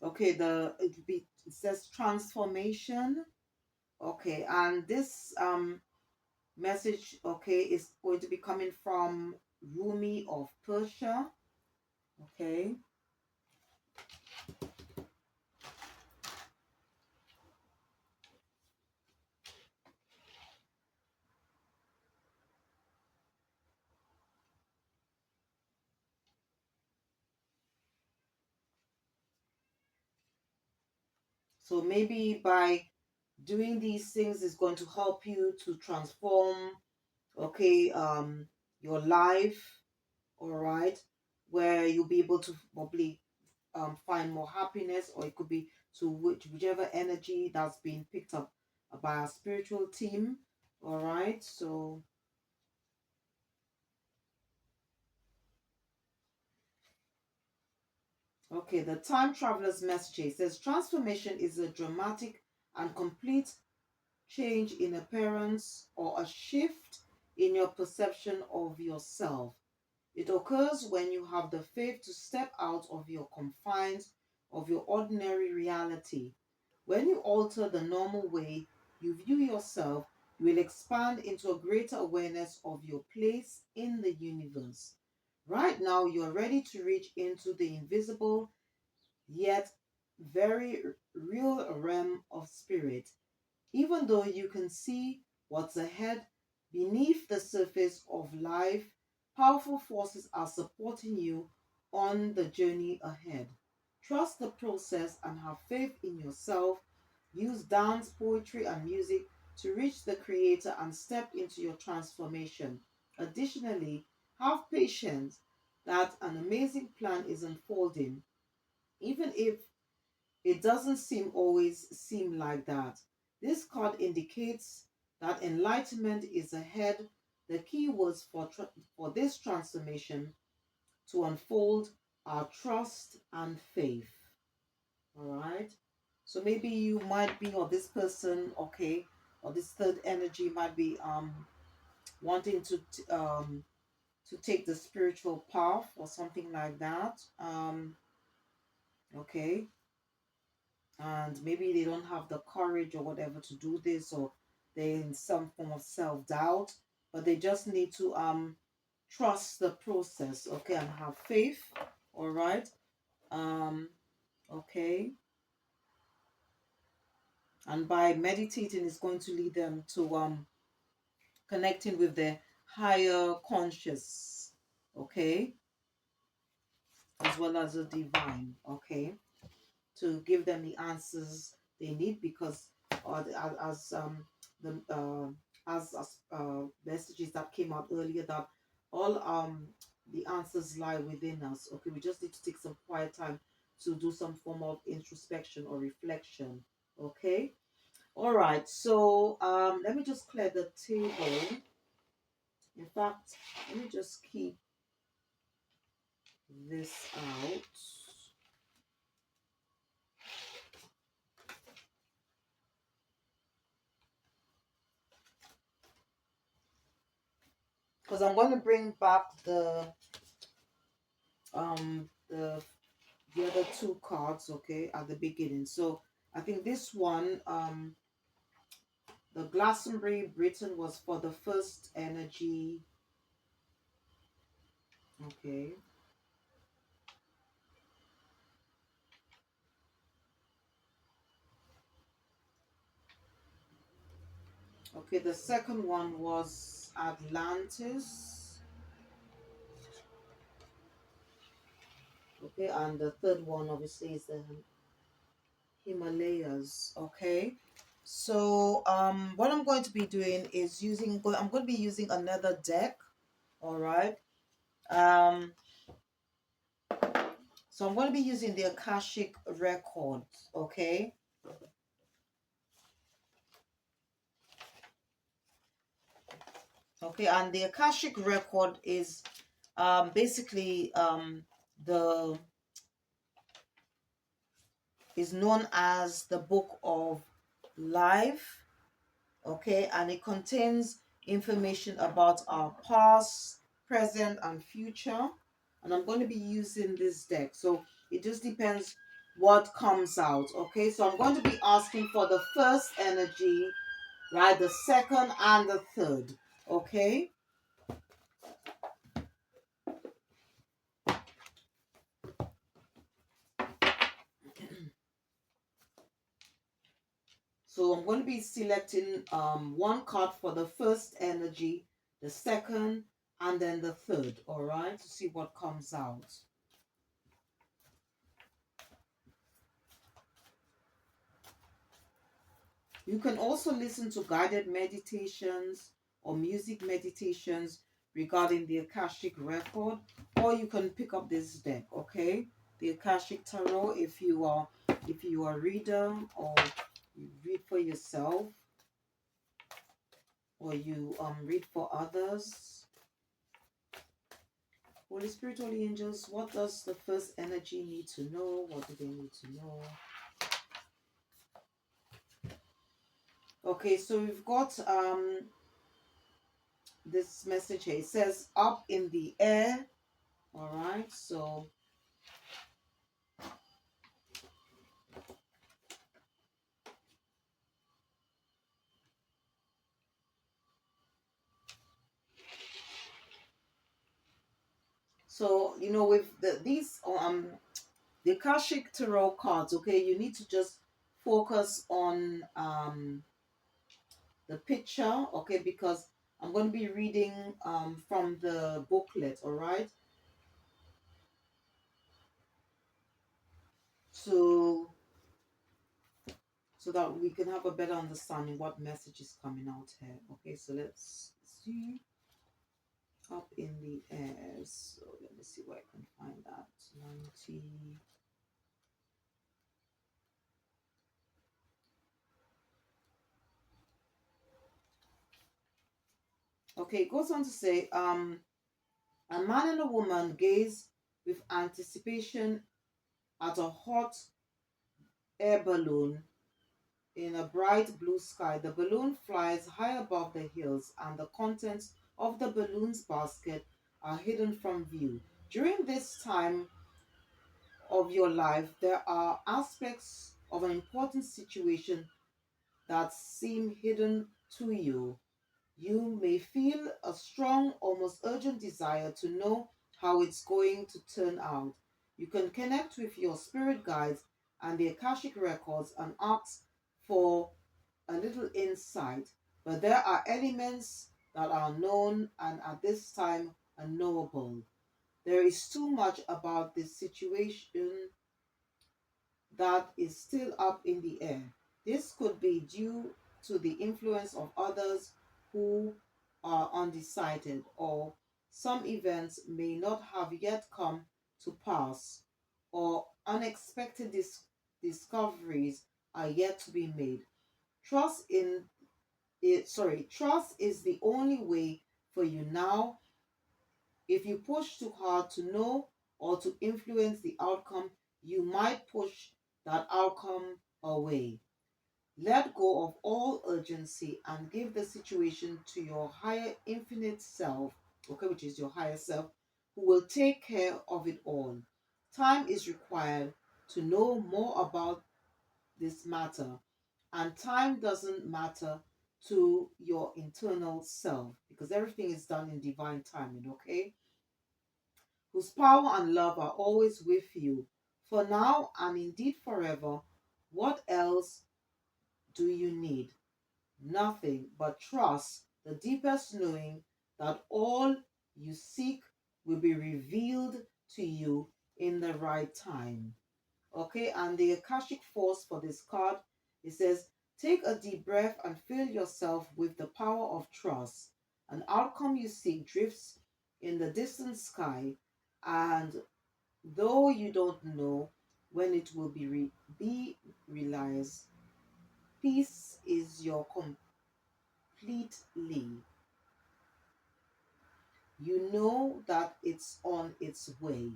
okay, it says transformation. Okay, and this message, okay, is going to be coming from Rumi of Persia. Okay, so maybe by doing these things is going to help you to transform, okay, your life, all right, where you'll be able to probably find more happiness, or it could be to whichever energy that's being picked up by our spiritual team, all right. So okay, the time traveler's message says transformation is a dramatic and complete change in appearance or a shift in your perception of yourself. It occurs when you have the faith to step out of your confines of your ordinary reality. When you alter the normal way you view yourself, you will expand into a greater awareness of your place in the universe. Right now, you are ready to reach into the invisible yet very real realm of spirit. Even though you can see what's ahead, beneath the surface of life, powerful forces are supporting you on the journey ahead. Trust the process and have faith in yourself. Use dance, poetry, and music to reach the Creator and step into your transformation. Additionally, have patience that an amazing plan is unfolding, even if it doesn't seem like that. This card indicates that enlightenment is ahead. The key words for this transformation to unfold are trust and faith. All right. So maybe you might be, or this person, okay, or this third energy might be wanting to take the spiritual path or something like that. Okay, and maybe they don't have the courage or whatever to do this, or they're in some form of self-doubt, but they just need to trust the process, okay, and have faith. All right. um okay, and by meditating is going to lead them to connecting with their higher conscious, okay, as well as the divine, okay, to give them the answers they need because the messages that came out earlier that all the answers lie within us. Okay, we just need to take some quiet time to do some form of introspection or reflection. Okay, all right. So let me just clear the table. In fact, let me just keep this out because I'm going to bring back um the the other two cards, okay, at the beginning. So I think this one, the Glastonbury Britain was for the first energy. Okay. Okay, the second one was Atlantis. Okay, and the third one obviously is the Himalayas. Okay. So what I'm going to be doing is I'm going to be using another deck. All right. Um so I'm going to be using the Akashic Records, okay? Okay, and the Akashic record is basically the is known as the book of life, okay, and it contains information about our past, present, and future. And I'm going to be using this deck, so it just depends what comes out, okay? So I'm going to be asking for the first energy, right, the second and the third, okay? So I'm going to be selecting one card for the first energy, the second, and then the third, all right, to see what comes out. You can also listen to guided meditations or music meditations regarding the Akashic record, or you can pick up this deck, okay? The Akashic Tarot if you are a reader or you read for yourself or you read for others. Holy Spirit, Holy Angels, what does the first energy need to know? What do they need to know? Okay, so we've got this message here. It says up in the air. All right, so you know with these the Akashic Tarot cards, okay, you need to just focus on the picture, okay, because I'm going to be reading from the booklet, all right, so so that we can have a better understanding what message is coming out here. Okay, so let's see. Up in the air. So let me see where I can find that. 90. Okay, it goes on to say, a man and a woman gaze with anticipation at a hot air balloon in a bright blue sky. The balloon flies high above the hills, and the contents of the balloon's basket are hidden from view. During this time of your life, there are aspects of an important situation that seem hidden to you. You may feel a strong, almost urgent desire to know how it's going to turn out. You can connect with your spirit guides and the Akashic records and ask for a little insight, but there are elements that are known and at this time unknowable. There is too much about this situation that is still up in the air. This could be due to the influence of others who are undecided, or some events may not have yet come to pass, or unexpected discoveries are yet to be made. Trust in trust is the only way for you now. If you push too hard to know or to influence the outcome, you might push that outcome away. Let go of all urgency and give the situation to your higher infinite self, okay, which is your higher self, who will take care of it all. Time is required to know more about this matter, and time doesn't matter to your internal self because everything is done in divine timing, okay? Whose power and love are always with you, for now and indeed forever. What else do you need? Nothing but trust, the deepest knowing that all you seek will be revealed to you in the right time. Okay, and the Akashic force for this card, it says, take a deep breath and fill yourself with the power of trust. An outcome you seek drifts in the distant sky, and though you don't know when it will be realized, peace is your completely. You know that it's on its way.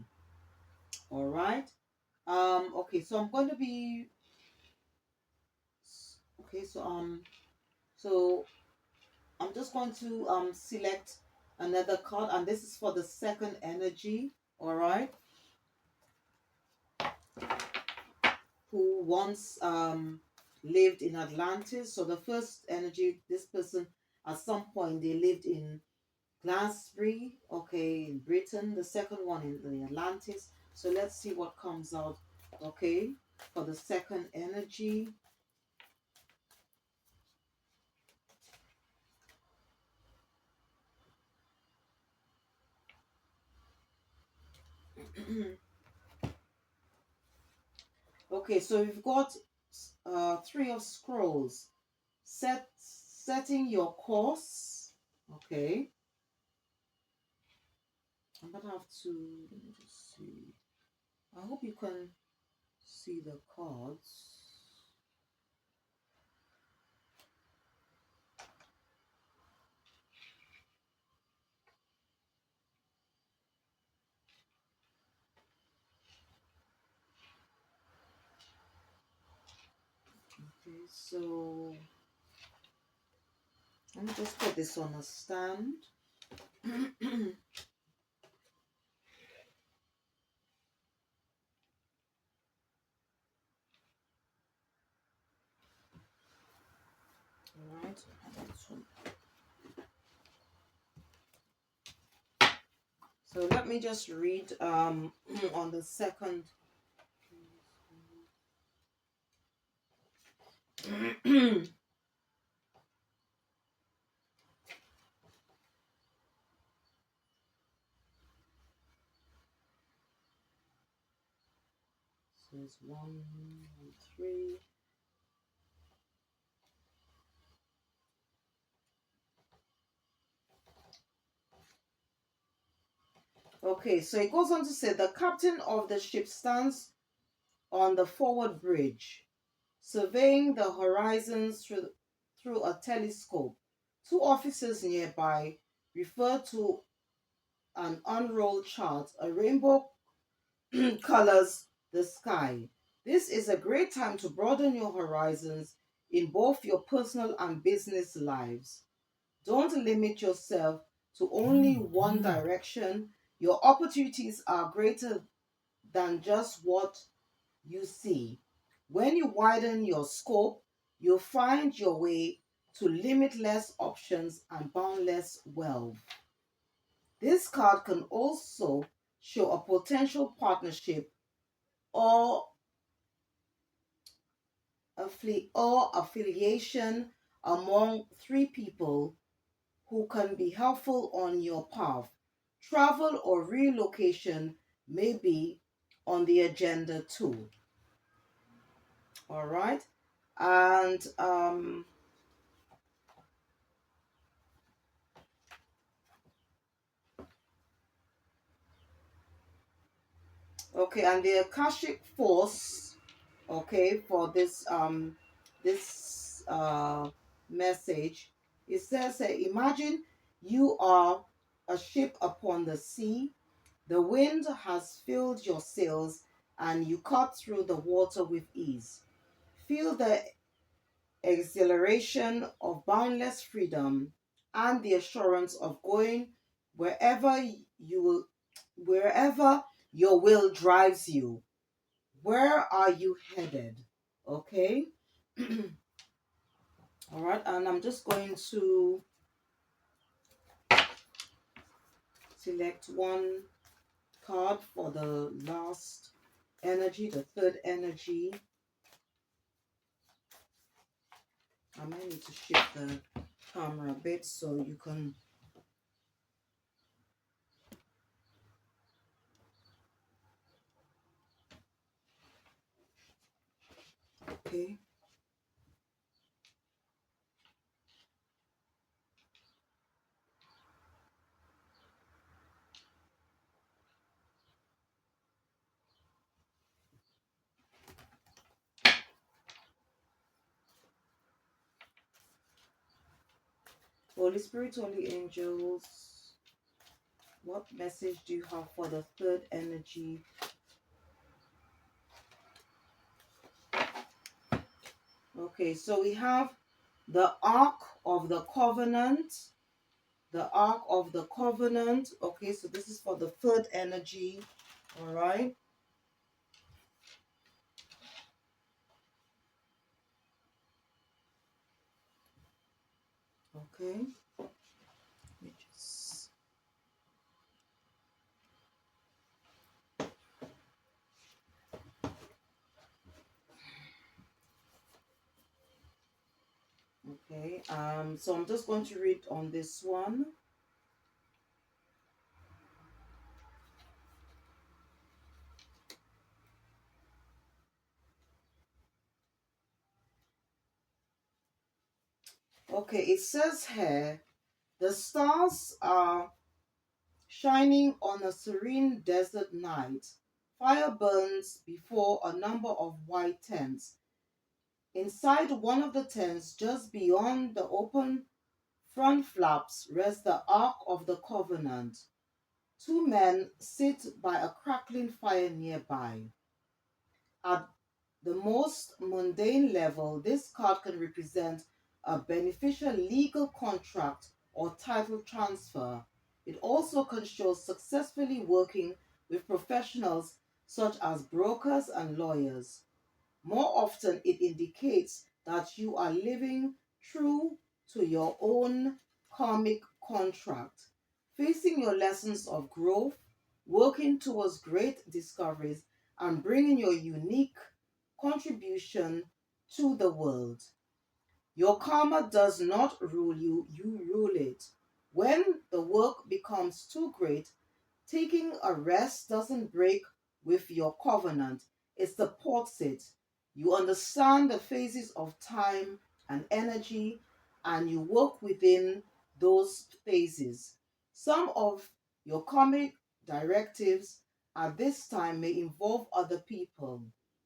All right. Okay, so I'm going to be okay, so I'm just going to select another card, and this is for the second energy, all right, who once lived in Atlantis. So the first energy, this person at some point they lived in Glasbury, okay, in Britain. The second one in the Atlantis. So let's see what comes out, okay, for the second energy. Okay, so we've got three of scrolls. Setting your course. Okay. I'm gonna have to let me just see. I hope you can see the cards. Okay, so let me just put this on a stand. All right. So let me just read on the second. So it's one, three. Okay, so it goes on to say the captain of the ship stands on the forward bridge, surveying the horizons through a telescope. Two officers nearby refer to an unrolled chart. A rainbow colors the sky. This is a great time to broaden your horizons in both your personal and business lives. Don't limit yourself to only one direction. Your opportunities are greater than just what you see. When you widen your scope, you'll find your way to limitless options and boundless wealth. This card can also show a potential partnership or affiliation among three people who can be helpful on your path. Travel or relocation may be on the agenda too. All right. And okay, and the Akashic force, okay, for this message, it says, imagine you are a ship upon the sea. The wind has filled your sails, and you cut through the water with ease. Feel the exhilaration of boundless freedom and the assurance of going wherever you will, wherever your will drives you. Where are you headed? Okay. All right, and I'm just going to select one card for the last energy, the third energy. I might need to shift the camera a bit so you can. Okay. Holy Spirit, Holy Angels, what message do you have for the third energy? Okay, so we have the Ark of the Covenant. The Ark of the Covenant. Okay, so this is for the third energy. All right. Okay. Let me just. Okay. So I'm just going to read on this one. Okay, it says here the stars are shining on a serene desert night. Fire burns before a number of white tents. Inside one of the tents, just beyond the open front flaps, rests the Ark of the Covenant. Two men sit by a crackling fire nearby. At the most mundane level, this card can represent a beneficial legal contract or title transfer. It also can show successfully working with professionals such as brokers and lawyers. More often, it indicates that you are living true to your own karmic contract, facing your lessons of growth, working towards great discoveries, and bringing your unique contribution to the world. Your karma does not rule you, you rule it. When the work becomes too great, taking a rest doesn't break with your covenant, it supports it. You understand the phases of time and energy, and you work within those phases. Some of your karmic directives at this time may involve other people.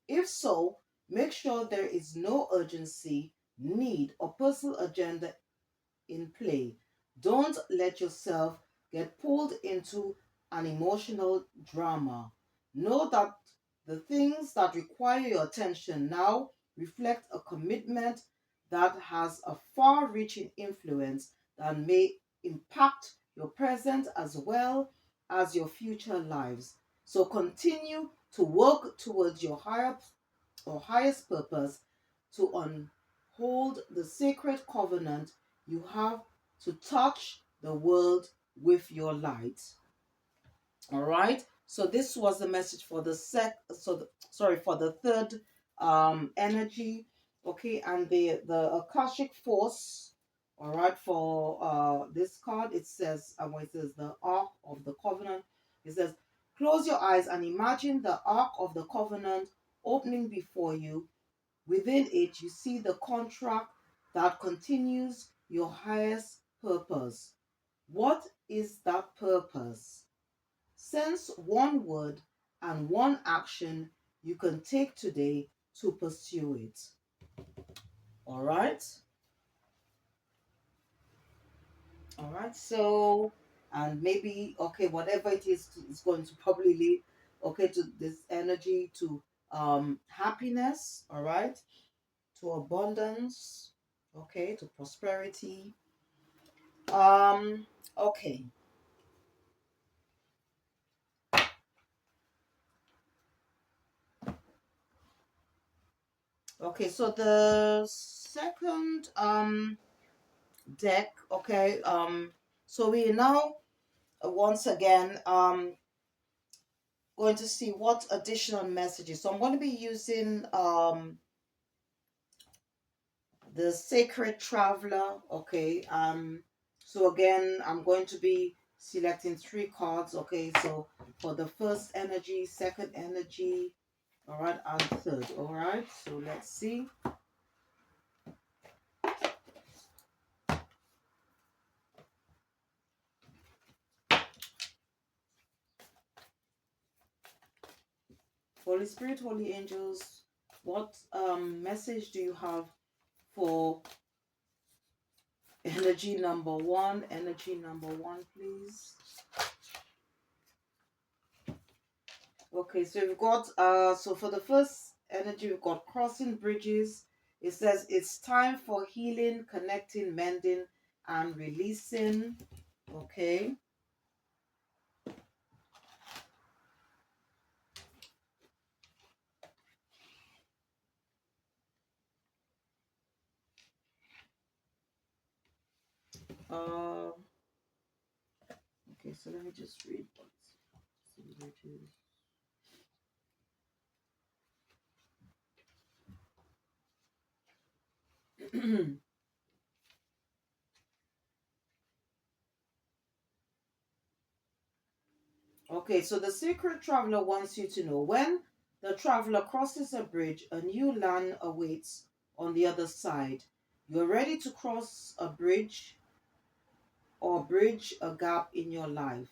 If so, make sure there is no urgency, need, or personal agenda in play. Don't let yourself get pulled into an emotional drama. Know that the things that require your attention now reflect a commitment that has a far reaching influence that may impact your present as well as your future lives. So continue to work towards your higher or highest purpose to uphold the sacred covenant you have to touch the world with your light. All right. So this was the message for the sorry, for the third energy. Okay, and the Akashic force. All right, for this card, it says, when it says the Ark of the Covenant, it says, close your eyes and imagine the Ark of the Covenant opening before you. Within it, you see the contract that continues your highest purpose. What is that purpose? Sense one word and one action you can take today to pursue it. All right. All right. So, and maybe, okay, whatever it is going to probably lead, okay, to this energy, to happiness, all right, to abundance, okay, to prosperity. Um, okay. Okay, so the second deck, okay, so we now once again going to see what additional messages. So I'm going to be using the Sacred Traveler, okay. So again, I'm going to be selecting three cards, okay. So for the first energy, second energy, all right, and third, all right. So let's see. Holy Spirit, Holy Angels, what message do you have for energy number one? Energy number one, please. Okay, so we've got so for the first energy, we've got crossing bridges. It says it's time for healing, connecting, mending, and releasing. Okay. Uh okay, so let me just read crossing bridges. Okay, so the secret traveler wants you to know when the traveler crosses a bridge, a new land awaits on the other side. You're ready to cross a bridge or bridge a gap in your life.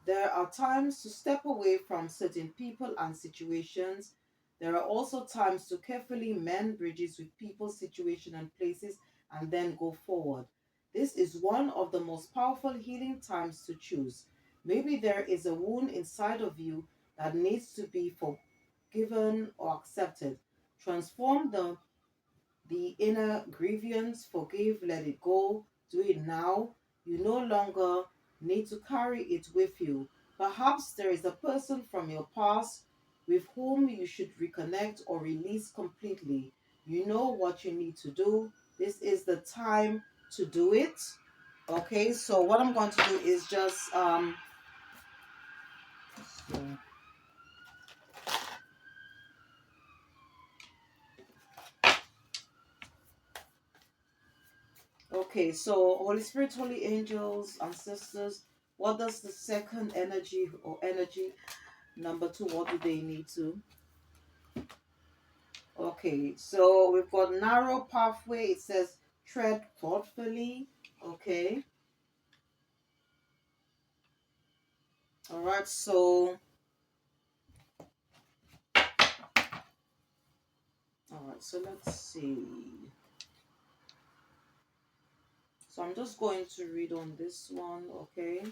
There are times to step away from certain people and situations. There are also times to carefully mend bridges with people, situations, and places and then go forward. This is one of the most powerful healing times to choose. Maybe there is a wound inside of you that needs to be forgiven or accepted. Transform the inner grievance, forgive, let it go, do it now. You no longer need to carry it with you. Perhaps there is a person from your past with whom you should reconnect or release completely. You know what you need to do. This is the time to do it. Okay, so what I'm going to do is just so okay, so Holy Spirit, Holy Angels, Ancestors, what does the second energy or energy number two, what do they need to? Okay, so we've got narrow pathway. It says tread thoughtfully. Okay. All right. So, all right. So let's see. So I'm just going to read on this one. Okay.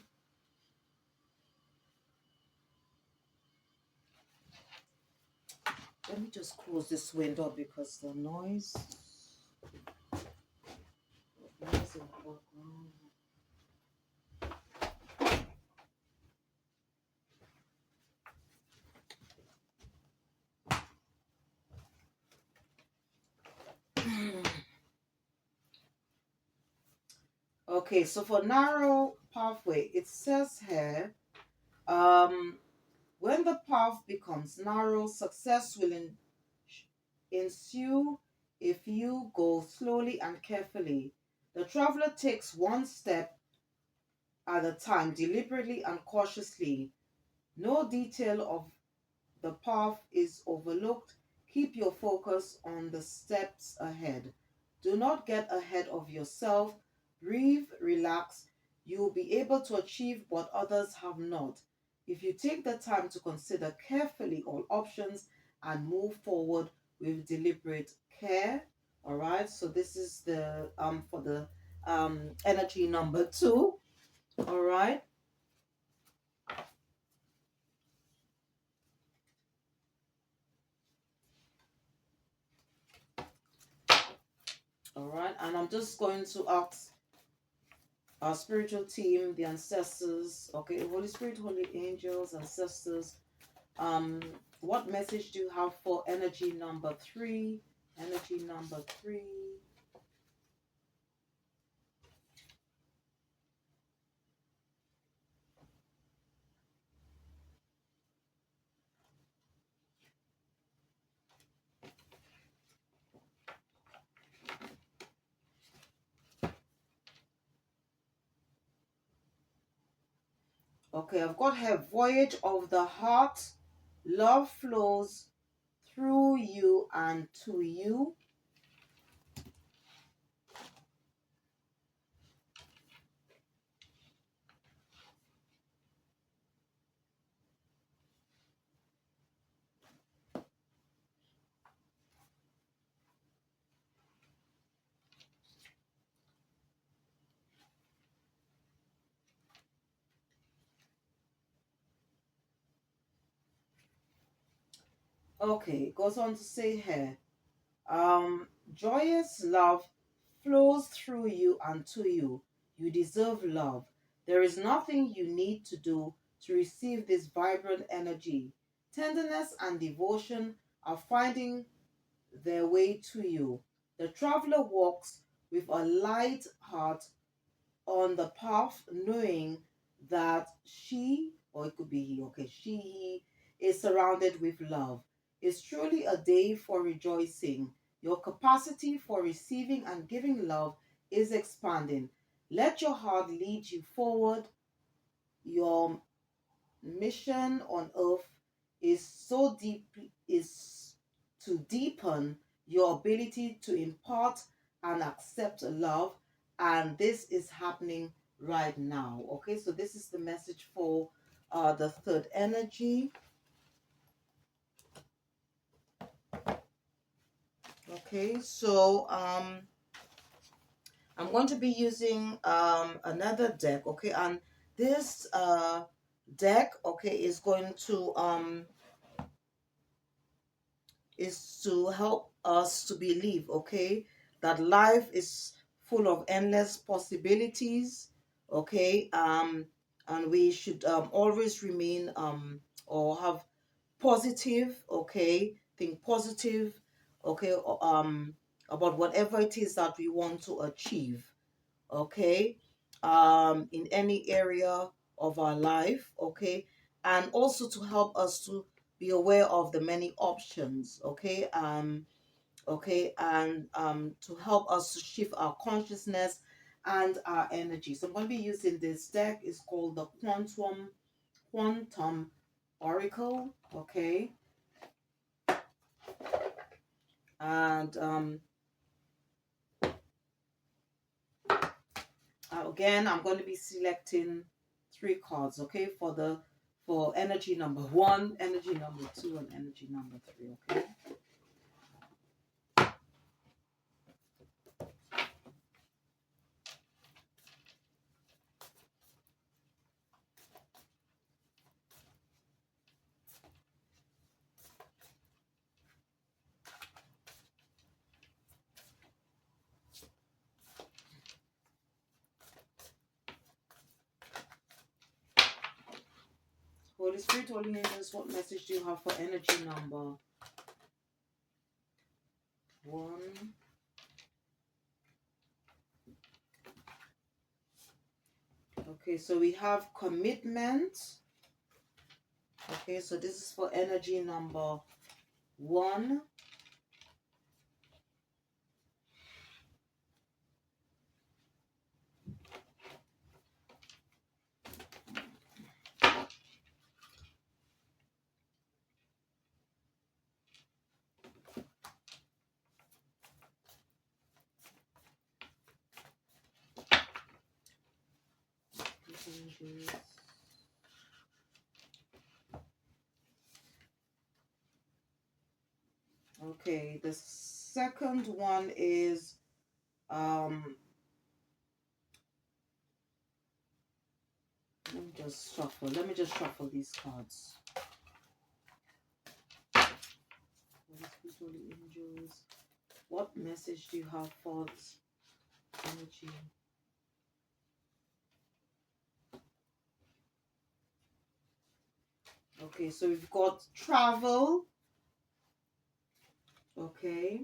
Let me just close this window because the noise in the background. Okay. So for narrow pathway, it says here, um, when the path becomes narrow, success will ensue if you go slowly and carefully. The traveler takes one step at a time, deliberately and cautiously. No detail of the path is overlooked. Keep your focus on the steps ahead. Do not get ahead of yourself. Breathe, relax. You will be able to achieve what others have not. If you take the time to consider carefully all options and move forward with deliberate care. All right, so this is the for the energy number 2. All right. All right, and I'm just going to ask our spiritual team, the ancestors, okay, Holy Spirit, holy angels, ancestors, um, what message do you have for energy number 3? Energy number 3. Okay, I've got here, voyage of the heart. Love flows through you and to you. Okay, it goes on to say here, joyous love flows through you and to you. You deserve love. There is nothing you need to do to receive this vibrant energy. Tenderness and devotion are finding their way to you. The traveler walks with a light heart on the path, knowing that she, or it could be he, okay, he is surrounded with love. It's truly a day for rejoicing. Your capacity for receiving and giving love is expanding. Let your heart lead you forward. Your mission on earth is so deep, is to deepen your ability to impart and accept love, and this is happening right now. Okay, so this is the message for the third energy. Okay, so I'm going to be using another deck. Okay, and this deck, okay, is to help us to believe, okay, that life is full of endless possibilities, okay, and we should always remain or have positive, okay, think positive, okay, about whatever it is that we want to achieve, okay, in any area of our life, okay, and also to help us to be aware of the many options, okay, okay, and to help us to shift our consciousness and our energy. So I'm going to be using this deck. It's called the Quantum Oracle, okay, and again, I'm going to be selecting 3 cards, okay, for energy number 1, energy number 2, and energy number 3, okay. Holy Spirit, Holy Angels, what message do you have for energy number 1? Okay, so we have commitment. Okay, so this is for energy number 1. changes. Okay, the second one is um let me just shuffle these cards. Holy angels, what message do you have for energy? Okay, so we've got travel. Okay.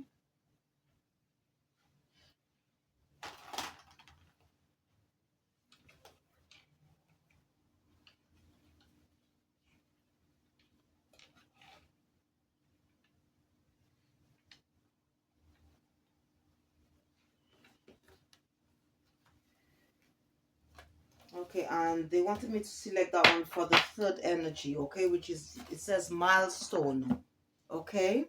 Okay, and they wanted me to select that one for the third energy, okay, which is, it says milestone. Okay.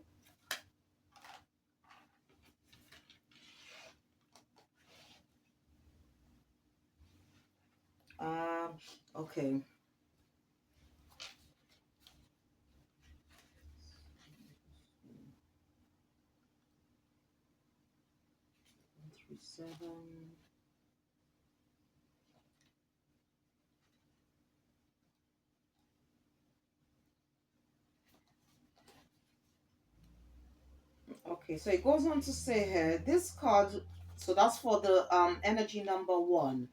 Um, okay. One, three, seven. Okay, so it goes on to say here, this card, so that's for the energy number one.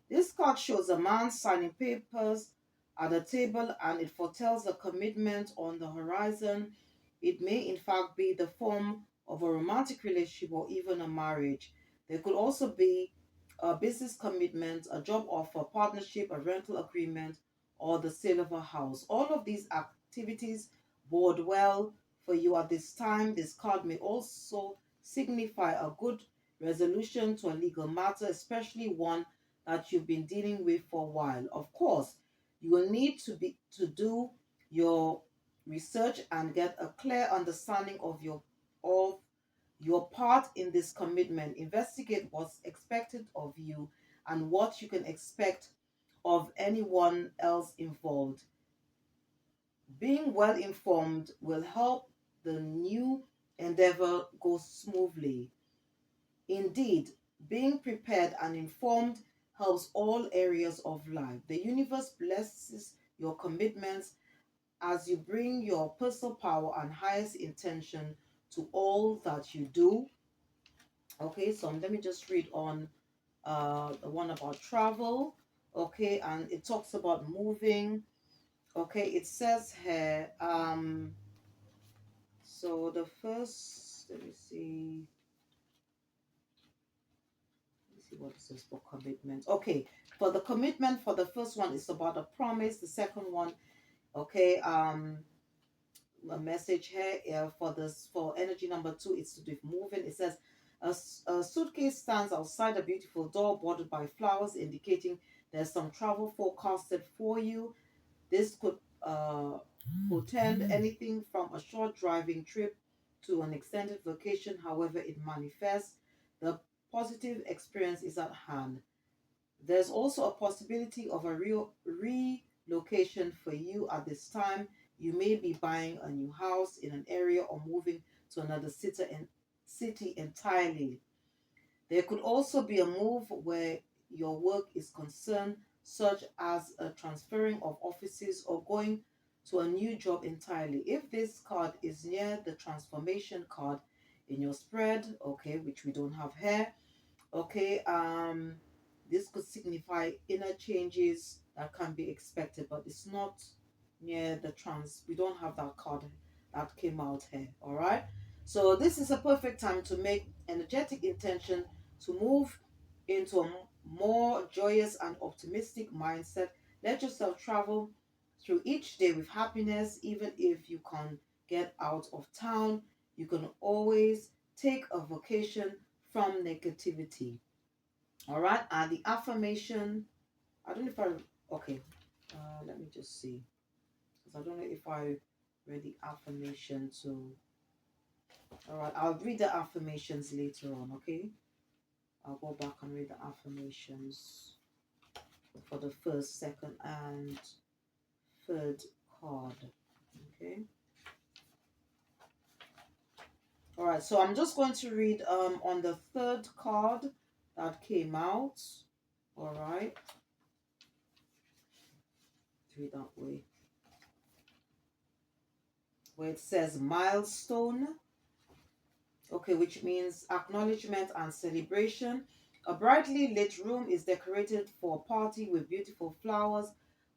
This card shows a man signing papers at a table and it foretells a commitment on the horizon. It may, in fact, be the form of a romantic relationship or even a marriage. There could also be a business commitment, a job offer, partnership, a rental agreement, or the sale of a house. All of these activities bode well for you at this time. This card may also signify a good resolution to a legal matter, especially one that you've been dealing with for a while. Of course, you will need to do your research and get a clear understanding of your part in this commitment. Investigate what's expected of you and what you can expect of anyone else involved. Being well informed will help the new endeavor go smoothly. Indeed, being prepared and informed helps all areas of life. The universe blesses your commitments as you bring your personal power and highest intention to all that you do. Okay, so let me just read on the one about travel. Okay, and it talks about moving. Okay, it says here, so the first, let me see. See what it says for commitment. Okay, for the commitment, for the first one, it's about a promise. The second one, okay, a message here for this, for energy number two, it's to do with moving. It says a suitcase stands outside a beautiful door bordered by flowers, indicating there's some travel forecasted for you. This could portend anything from a short driving trip to an extended vacation, however it manifests. The positive experience is at hand. There's also a possibility of a real relocation for you at this time. You may be buying a new house in an area or moving to another city entirely. There could also be a move where your work is concerned, such as a transferring of offices or going to a new job entirely. If this card is near the transformation card in your spread, okay, which we don't have here, okay, this could signify inner changes that can be expected, but it's not near the trans. We don't have that card that came out here. All right. So this is a perfect time to make energetic intention to move into a more joyous and optimistic mindset. Let yourself travel through each day with happiness, even if you can't get out of town. You can always take a vacation from negativity. All right, and the affirmation, I don't know if I, okay, let me just see, because I don't know if I read the affirmation. So, all right, I'll read the affirmations later on, okay? I'll go back and read the affirmations. for the first, second, and third card. Okay. All right, so I'm just going to read on the third card that came out. All right. Read that way. Where it says milestone. Okay, which means acknowledgement and celebration. A brightly lit room is decorated for a party with beautiful flowers,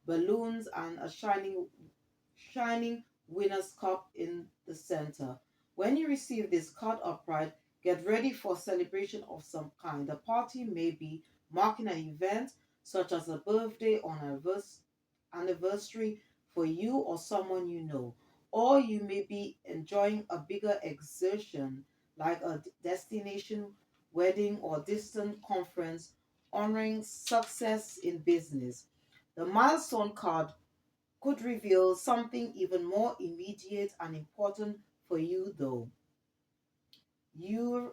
balloons, and a shining winner's cup in the center. When you receive this card upright, get ready for celebration of some kind. The party may be marking an event such as a birthday or an anniversary for you or someone you know. Or you may be enjoying a bigger exertion like a destination wedding or distant conference honoring success in business. The milestone card could reveal something even more immediate and important for you, though. You're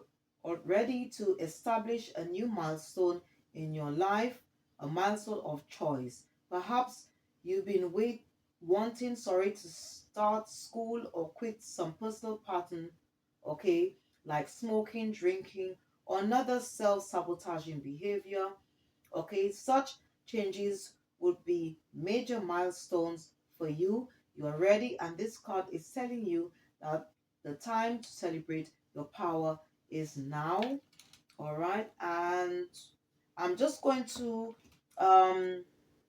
ready to establish a new milestone in your life, a milestone of choice. Perhaps you've been to start school or quit some personal pattern, okay, like smoking, drinking, or another self-sabotaging behavior. Okay, such changes would be major milestones for you. You are ready, and this card is telling you that the time to celebrate your power is now. All right, and I'm just going to um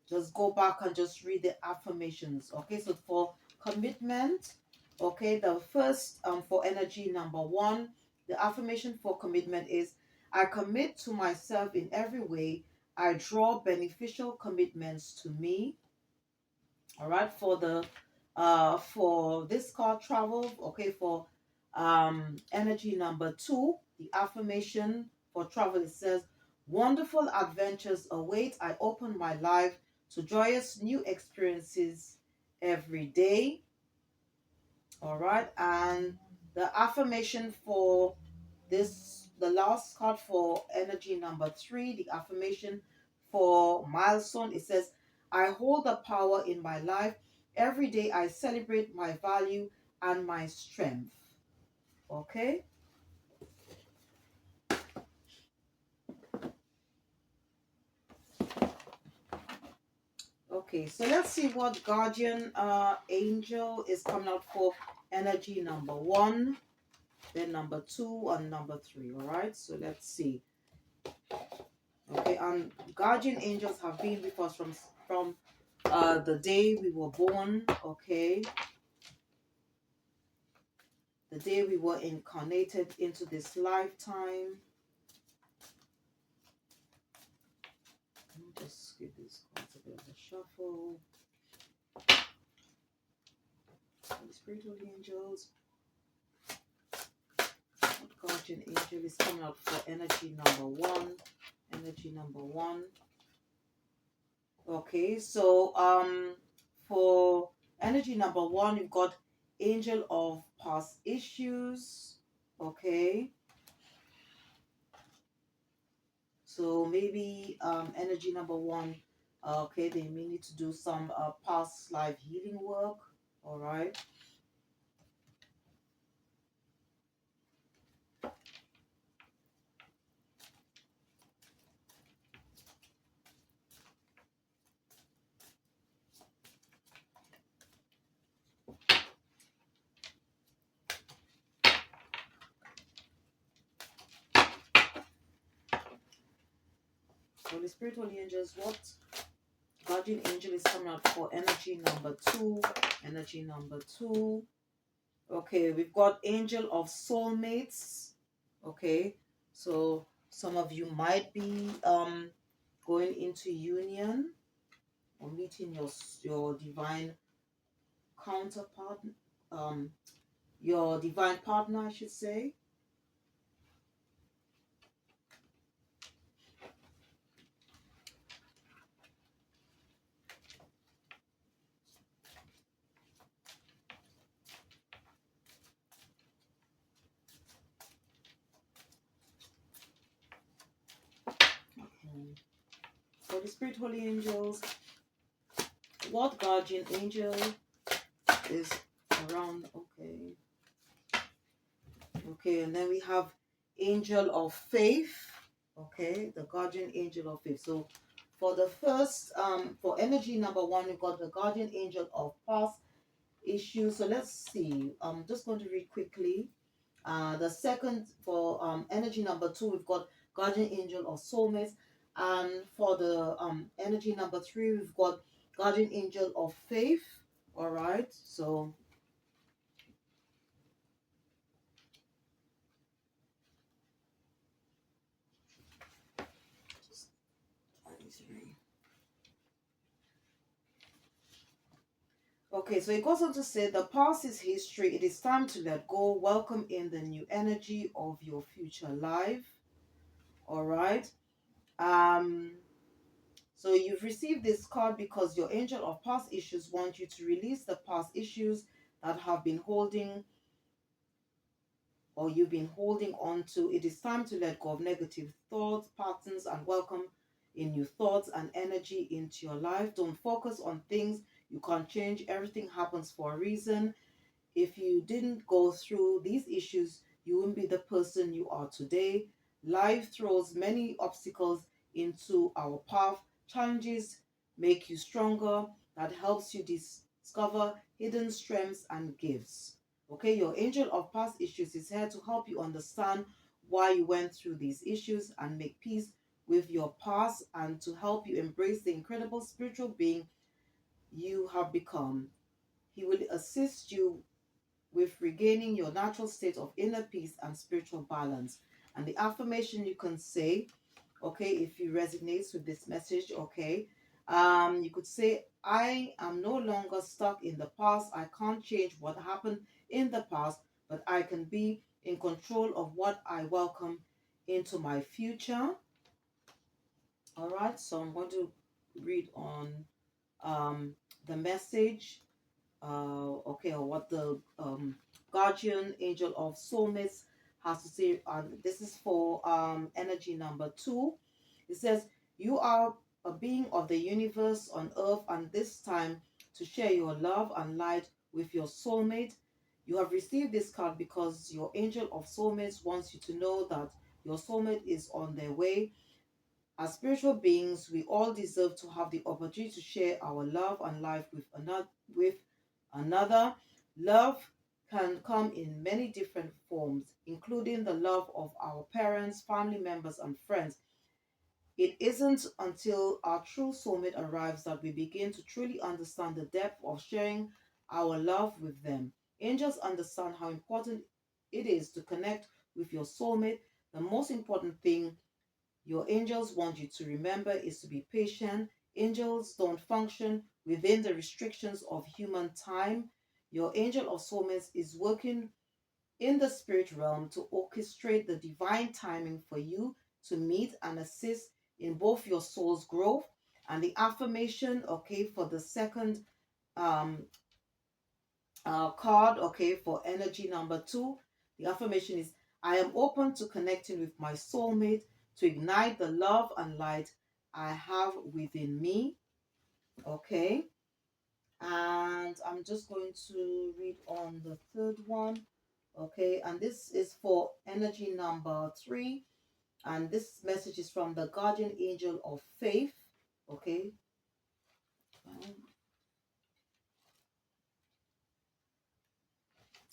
just go back and just read the affirmations. Okay, so for commitment, okay, the first for energy number one, the affirmation for commitment is I commit to myself in every way. I draw beneficial commitments to me. All right, for this card travel, okay, for energy number two, the affirmation for travel, it says wonderful adventures await. I open my life to joyous new experiences every day. All right, and the affirmation for the last card for energy number three, the affirmation for milestone, it says, I hold the power in my life. Every day I celebrate my value and my strength. Okay. Okay, so let's see what guardian angel is coming out for energy number one, then number two, and number three. All right, so let's see. Okay, and guardian angels have been with us from the day we were born. Okay, the day we were incarnated into this lifetime. Let me just give these cards a bit of a shuffle. Holy Spirit, Holy Angels, what guardian angel is coming out for energy number one? Energy number one. Okay, so for energy number one, you've got angel of past issues. Okay, so maybe energy number one, okay, they may need to do some past life healing work. All right. Holy Spirit, Holy Angels, what guardian angel is coming out for energy number two? Energy number two. Okay, we've got angel of soulmates. Okay, so some of you might be going into union or meeting your divine counterpart, um your divine partner, I should say. Okay. For Holy Spirit, holy angels, what guardian angel is around? Okay. Okay, and then we have angel of faith. Okay, the guardian angel of faith. So for the first, for energy number one, we've got the guardian angel of past issues. So let's see. I'm just going to read quickly. The second, for energy number two, we've got guardian angel of soulmates. And for the energy number three, we've got guardian angel of faith. All right. So okay, so it goes on to say the past is history. It is time to let go. Welcome in the new energy of your future life. All right. Um, so you've received this card because your angel of past issues want you to release the past issues that have been holding or you've been holding on to. It is time to let go of negative thoughts, patterns, and welcome in new thoughts and energy into your life. Don't focus on things you can't change. Everything happens for a reason. If you didn't go through these issues, you wouldn't be the person you are today. Life throws many obstacles into our path. Challenges make you stronger. That helps you discover hidden strengths and gifts. Okay, your angel of past issues is here to help you understand why you went through these issues and make peace with your past and to help you embrace the incredible spiritual being you have become. He will assist you with regaining your natural state of inner peace and spiritual balance. And the affirmation you can say, okay, if you resonate with this message, okay, you could say, I am no longer stuck in the past. I can't change what happened in the past, but I can be in control of what I welcome into my future. All right, so I'm going to read on um, the message, okay, or what the guardian angel of soulmates has to say. This is for energy number two. It says, you are a being of the universe on earth, and this time to share your love and light with your soulmate. You have received this card because your angel of soulmates wants you to know that your soulmate is on their way. As spiritual beings, we all deserve to have the opportunity to share our love and life with another. Love can come in many different forms, including the love of our parents, family members, and friends. It isn't until our true soulmate arrives that we begin to truly understand the depth of sharing our love with them. Angels understand how important it is to connect with your soulmate. The most important thing your angels want you to remember is to be patient. Angels don't function within the restrictions of human time. Your angel of soulmates is working in the spirit realm to orchestrate the divine timing for you to meet and assist in both your soul's growth. And the affirmation, okay, for the second um, card, okay, for energy number two, the affirmation is, I am open to connecting with my soulmate to ignite the love and light I have within me. Okay. And I'm just going to read on the third one. Okay. And this is for energy number three. And this message is from the guardian angel of faith. Okay.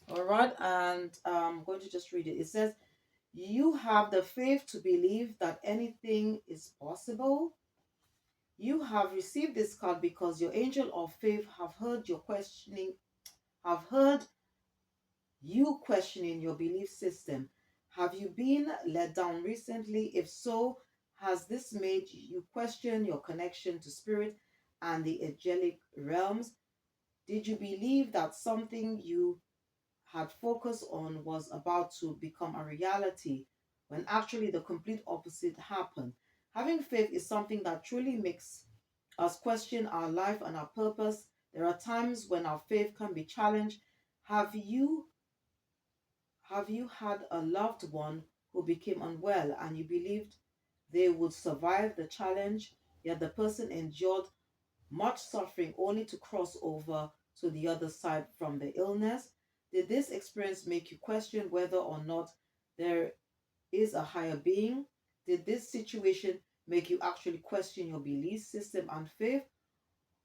All right. And I'm going to just read it. It says, you have the faith to believe that anything is possible. You have received this card because your angel of faith have heard you questioning your belief system. Have you been let down recently? If so, has this made you question your connection to spirit and the angelic realms? Did you believe that something you had focused on was about to become a reality when actually the complete opposite happened? Having faith is something that truly makes us question our life and our purpose. There are times when our faith can be challenged. Have you have you had a loved one who became unwell and you believed they would survive the challenge? yet the person endured much suffering only to cross over to the other side from the illness? Did this experience make you question whether or not there is a higher being? Did this situation make you actually question your belief system and faith?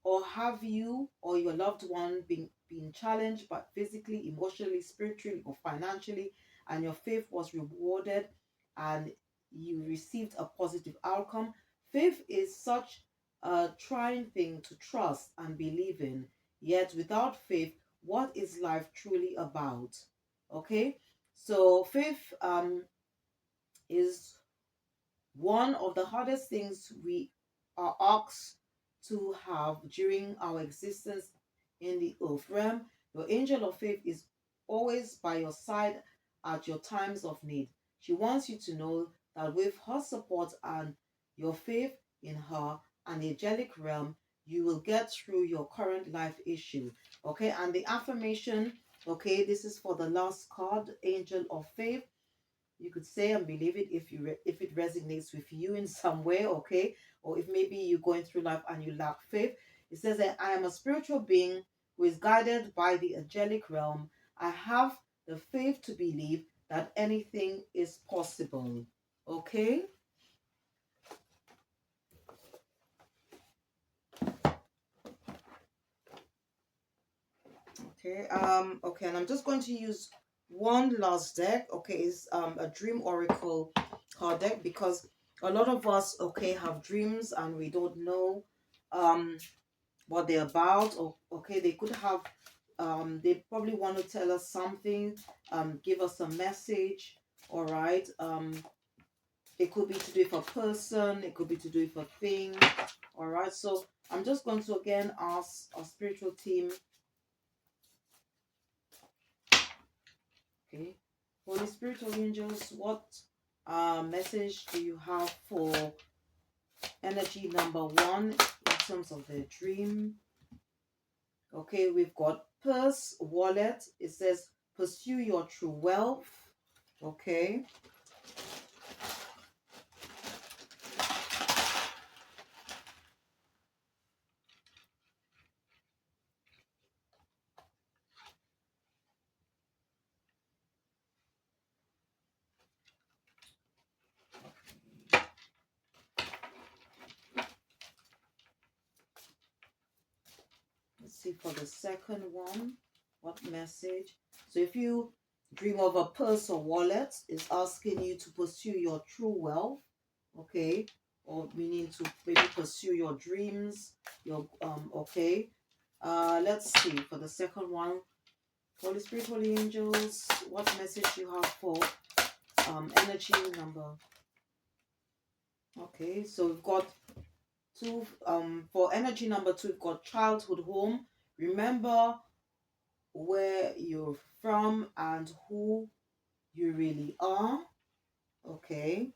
Or have you or your loved one been challenged, but physically, emotionally, spiritually, or financially, and your faith was rewarded and you received a positive outcome? Faith is such a trying thing to trust and believe in. Yet without faith, what is life truly about? Okay, so faith is one of the hardest things we are asked to have during our existence in the earth realm. Your angel of faith is always by your side at your times of need. She wants you to know that with her support and your faith in her and the angelic realm, you will get through your current life issue. Okay, and the affirmation, okay, this is for the last card, angel of faith. You could say and believe it if if it resonates with you in some way, okay? Or if maybe you're going through life and you lack faith. It says that I am a spiritual being who is guided by the angelic realm. I have the faith to believe that anything is possible. Okay? Okay, and I'm just going to use one last deck. Okay, it's a dream oracle card deck, because a lot of us, okay, have dreams and we don't know um what they're about. Or okay, they could have they probably want to tell us something, give us a message. All right. It could be to do with a person, it could be to do with a thing. All right, so I'm just going to again ask our spiritual team. Okay, Holy Spirit, Holy angels, what message do you have for energy number one in terms of the dream? Okay, we've got purse, wallet. It says pursue your true wealth. Okay. Let's see for the second one. What message? So if you dream of a purse or wallet, it's asking you to pursue your true wealth. Okay. Or meaning to maybe pursue your dreams. Your okay. Let's see for the second one. Holy Spirit, Holy Angels, what message you have for energy number? Okay, so we've got two for energy number two, we've got childhood home. Remember where you're from and who you really are. Okay.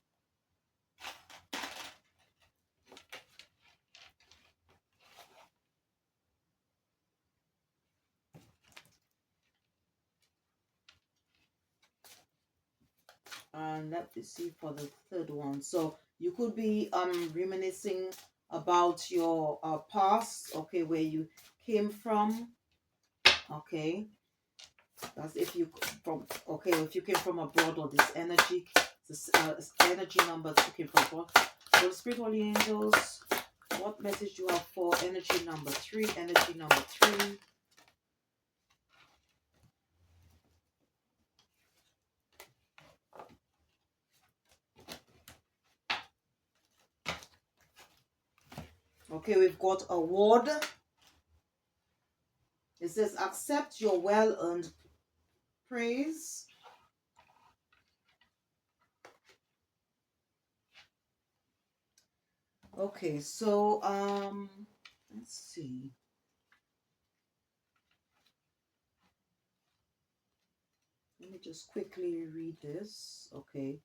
And let me see for the third one. So you could be reminiscing about your past, okay, where you came from. Okay. That's if you from okay, if you came from abroad, or this energy, this energy number that you came from abroad. So Spirit, Holy Angels, what message do you have for energy number three? Energy number three. Okay, we've got award. It says accept your well-earned praise. Okay, so let's see. Let me just quickly read this, okay,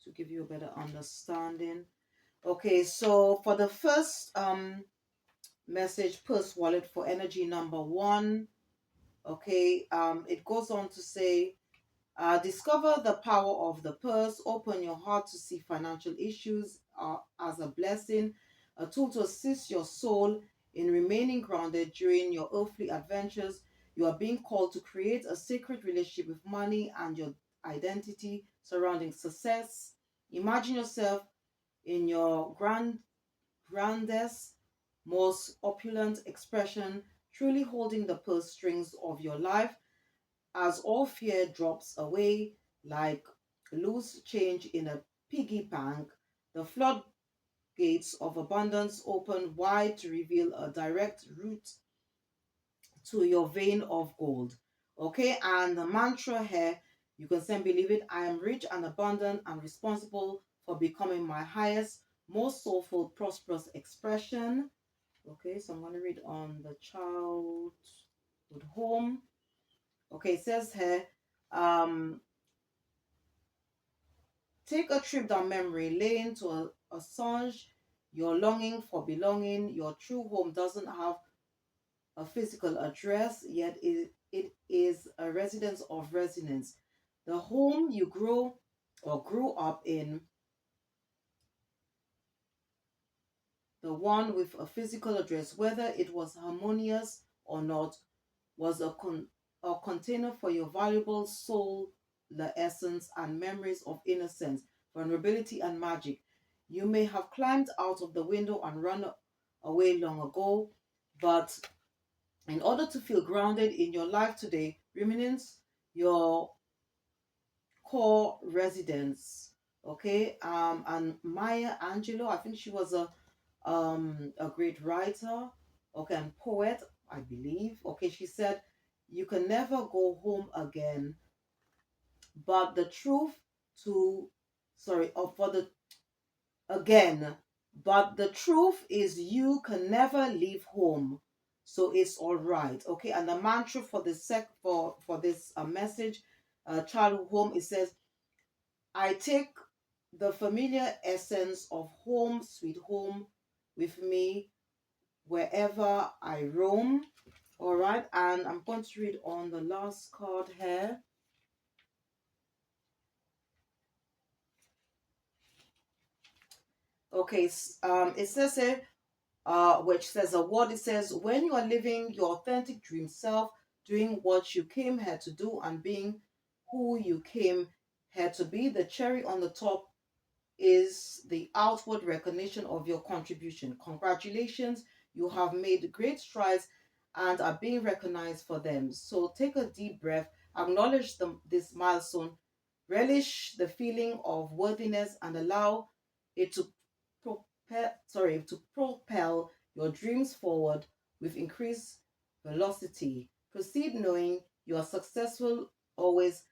to give you a better understanding. Okay, so for the first message, purse wallet for energy number one, okay, it goes on to say, discover the power of the purse. Open your heart to see financial issues as a blessing. a tool to assist your soul in remaining grounded during your earthly adventures. You are being called to create a sacred relationship with money and your identity surrounding success. Imagine yourself in your grandest, most opulent expression, truly holding the purse strings of your life as all fear drops away like loose change in a piggy bank. The floodgates of abundance open wide to reveal a direct route to your vein of gold. Okay, and the mantra here, you can say, believe it, I am rich and abundant and responsible for becoming my highest, most soulful, prosperous expression. Okay, so I'm going to read on the childhood home. Okay, it says here, um, take a trip down memory lane to a songe. You're longing for belonging. Your true home doesn't have a physical address, yet it is a residence of resonance. The home you grew up in, the one with a physical address, whether it was harmonious or not, was a container for your valuable soul, the essence and memories of innocence, vulnerability, and magic. You may have climbed out of the window and run away long ago, but in order to feel grounded in your life today, remains your core residence. Okay, and Maya Angelou, I think she was a great writer, okay, and poet, I believe. Okay, she said, "You can never go home again, but the truth to, sorry, or for the again, but the truth is you can never leave home, so it's all right." Okay, and the mantra for this for this message, childhood home, it says, "I take the familiar essence of home, sweet home, with me wherever I roam." All right, and I'm going to read on the last card here. Okay, it says here, which says a word. It says, when you are living your authentic dream self, doing what you came here to do, and being who you came here to be, the cherry on the top is the outward recognition of your contribution. Congratulations, you have made great strides and are being recognized for them. So take a deep breath, acknowledge this milestone, relish the feeling of worthiness, and allow it to propel your dreams forward with increased velocity. Proceed knowing you are successful, always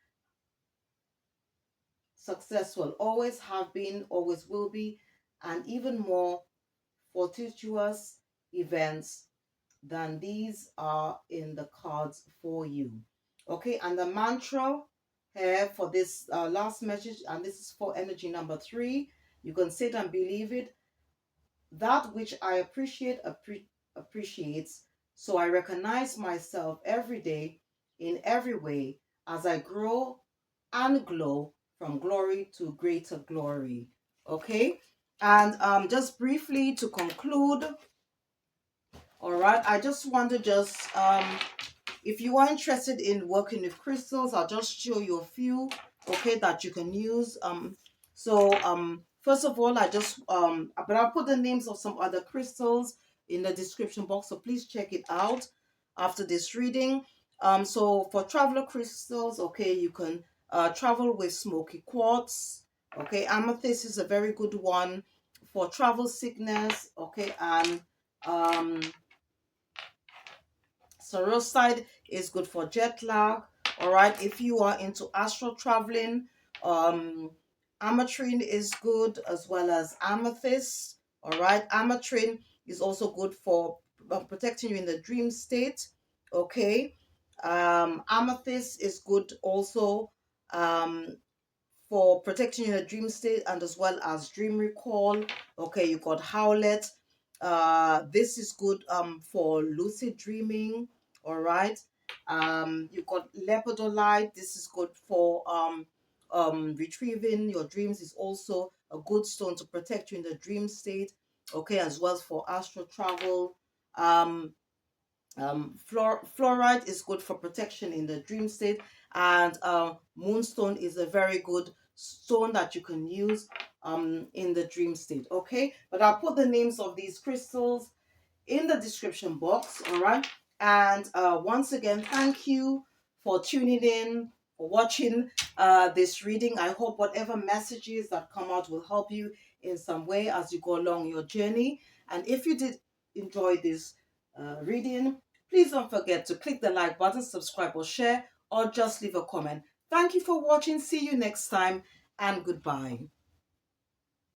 have been, always will be, and even more fortuitous events than these are in the cards for you. Okay, and the mantra here for this last message, and this is for energy number 3, you can sit and believe it. That which I appreciates, so I recognize myself every day in every way as I grow and glow from glory to greater glory. Okay, and just briefly to conclude, all right, I just want to just if you are interested in working with crystals, I'll just show you a few, okay, that you can use. First of all, but I'll put the names of some other crystals in the description box, so please check it out after this reading. So for traveler crystals, okay, you can travel with smoky quartz. Okay, amethyst is a very good one for travel sickness. Okay, and um Soroside is good for jet lag. All right. If you are into astral traveling, um, ametrine is good, as well as amethyst. All right. Ametrine is also good for protecting you in the dream state. Okay. Amethyst is good also. For protecting your dream state and as well as dream recall. Okay, you got Howlet. This is good for lucid dreaming. All right. You got Lepidolite. This is good for retrieving your dreams. Is also a good stone to protect you in the dream state. okay, as well as for astral travel. Um, Fluoride is good for protection in the dream state, and moonstone is a very good stone that you can use in the dream state. Okay, but I'll put the names of these crystals in the description box. All right, and once again, thank you for tuning in, for watching this reading. I hope whatever messages that come out will help you in some way as you go along your journey. And if you did enjoy this reading, please don't forget to click the like button, subscribe or share, or just leave a comment. Thank you for watching. See you next time, and goodbye.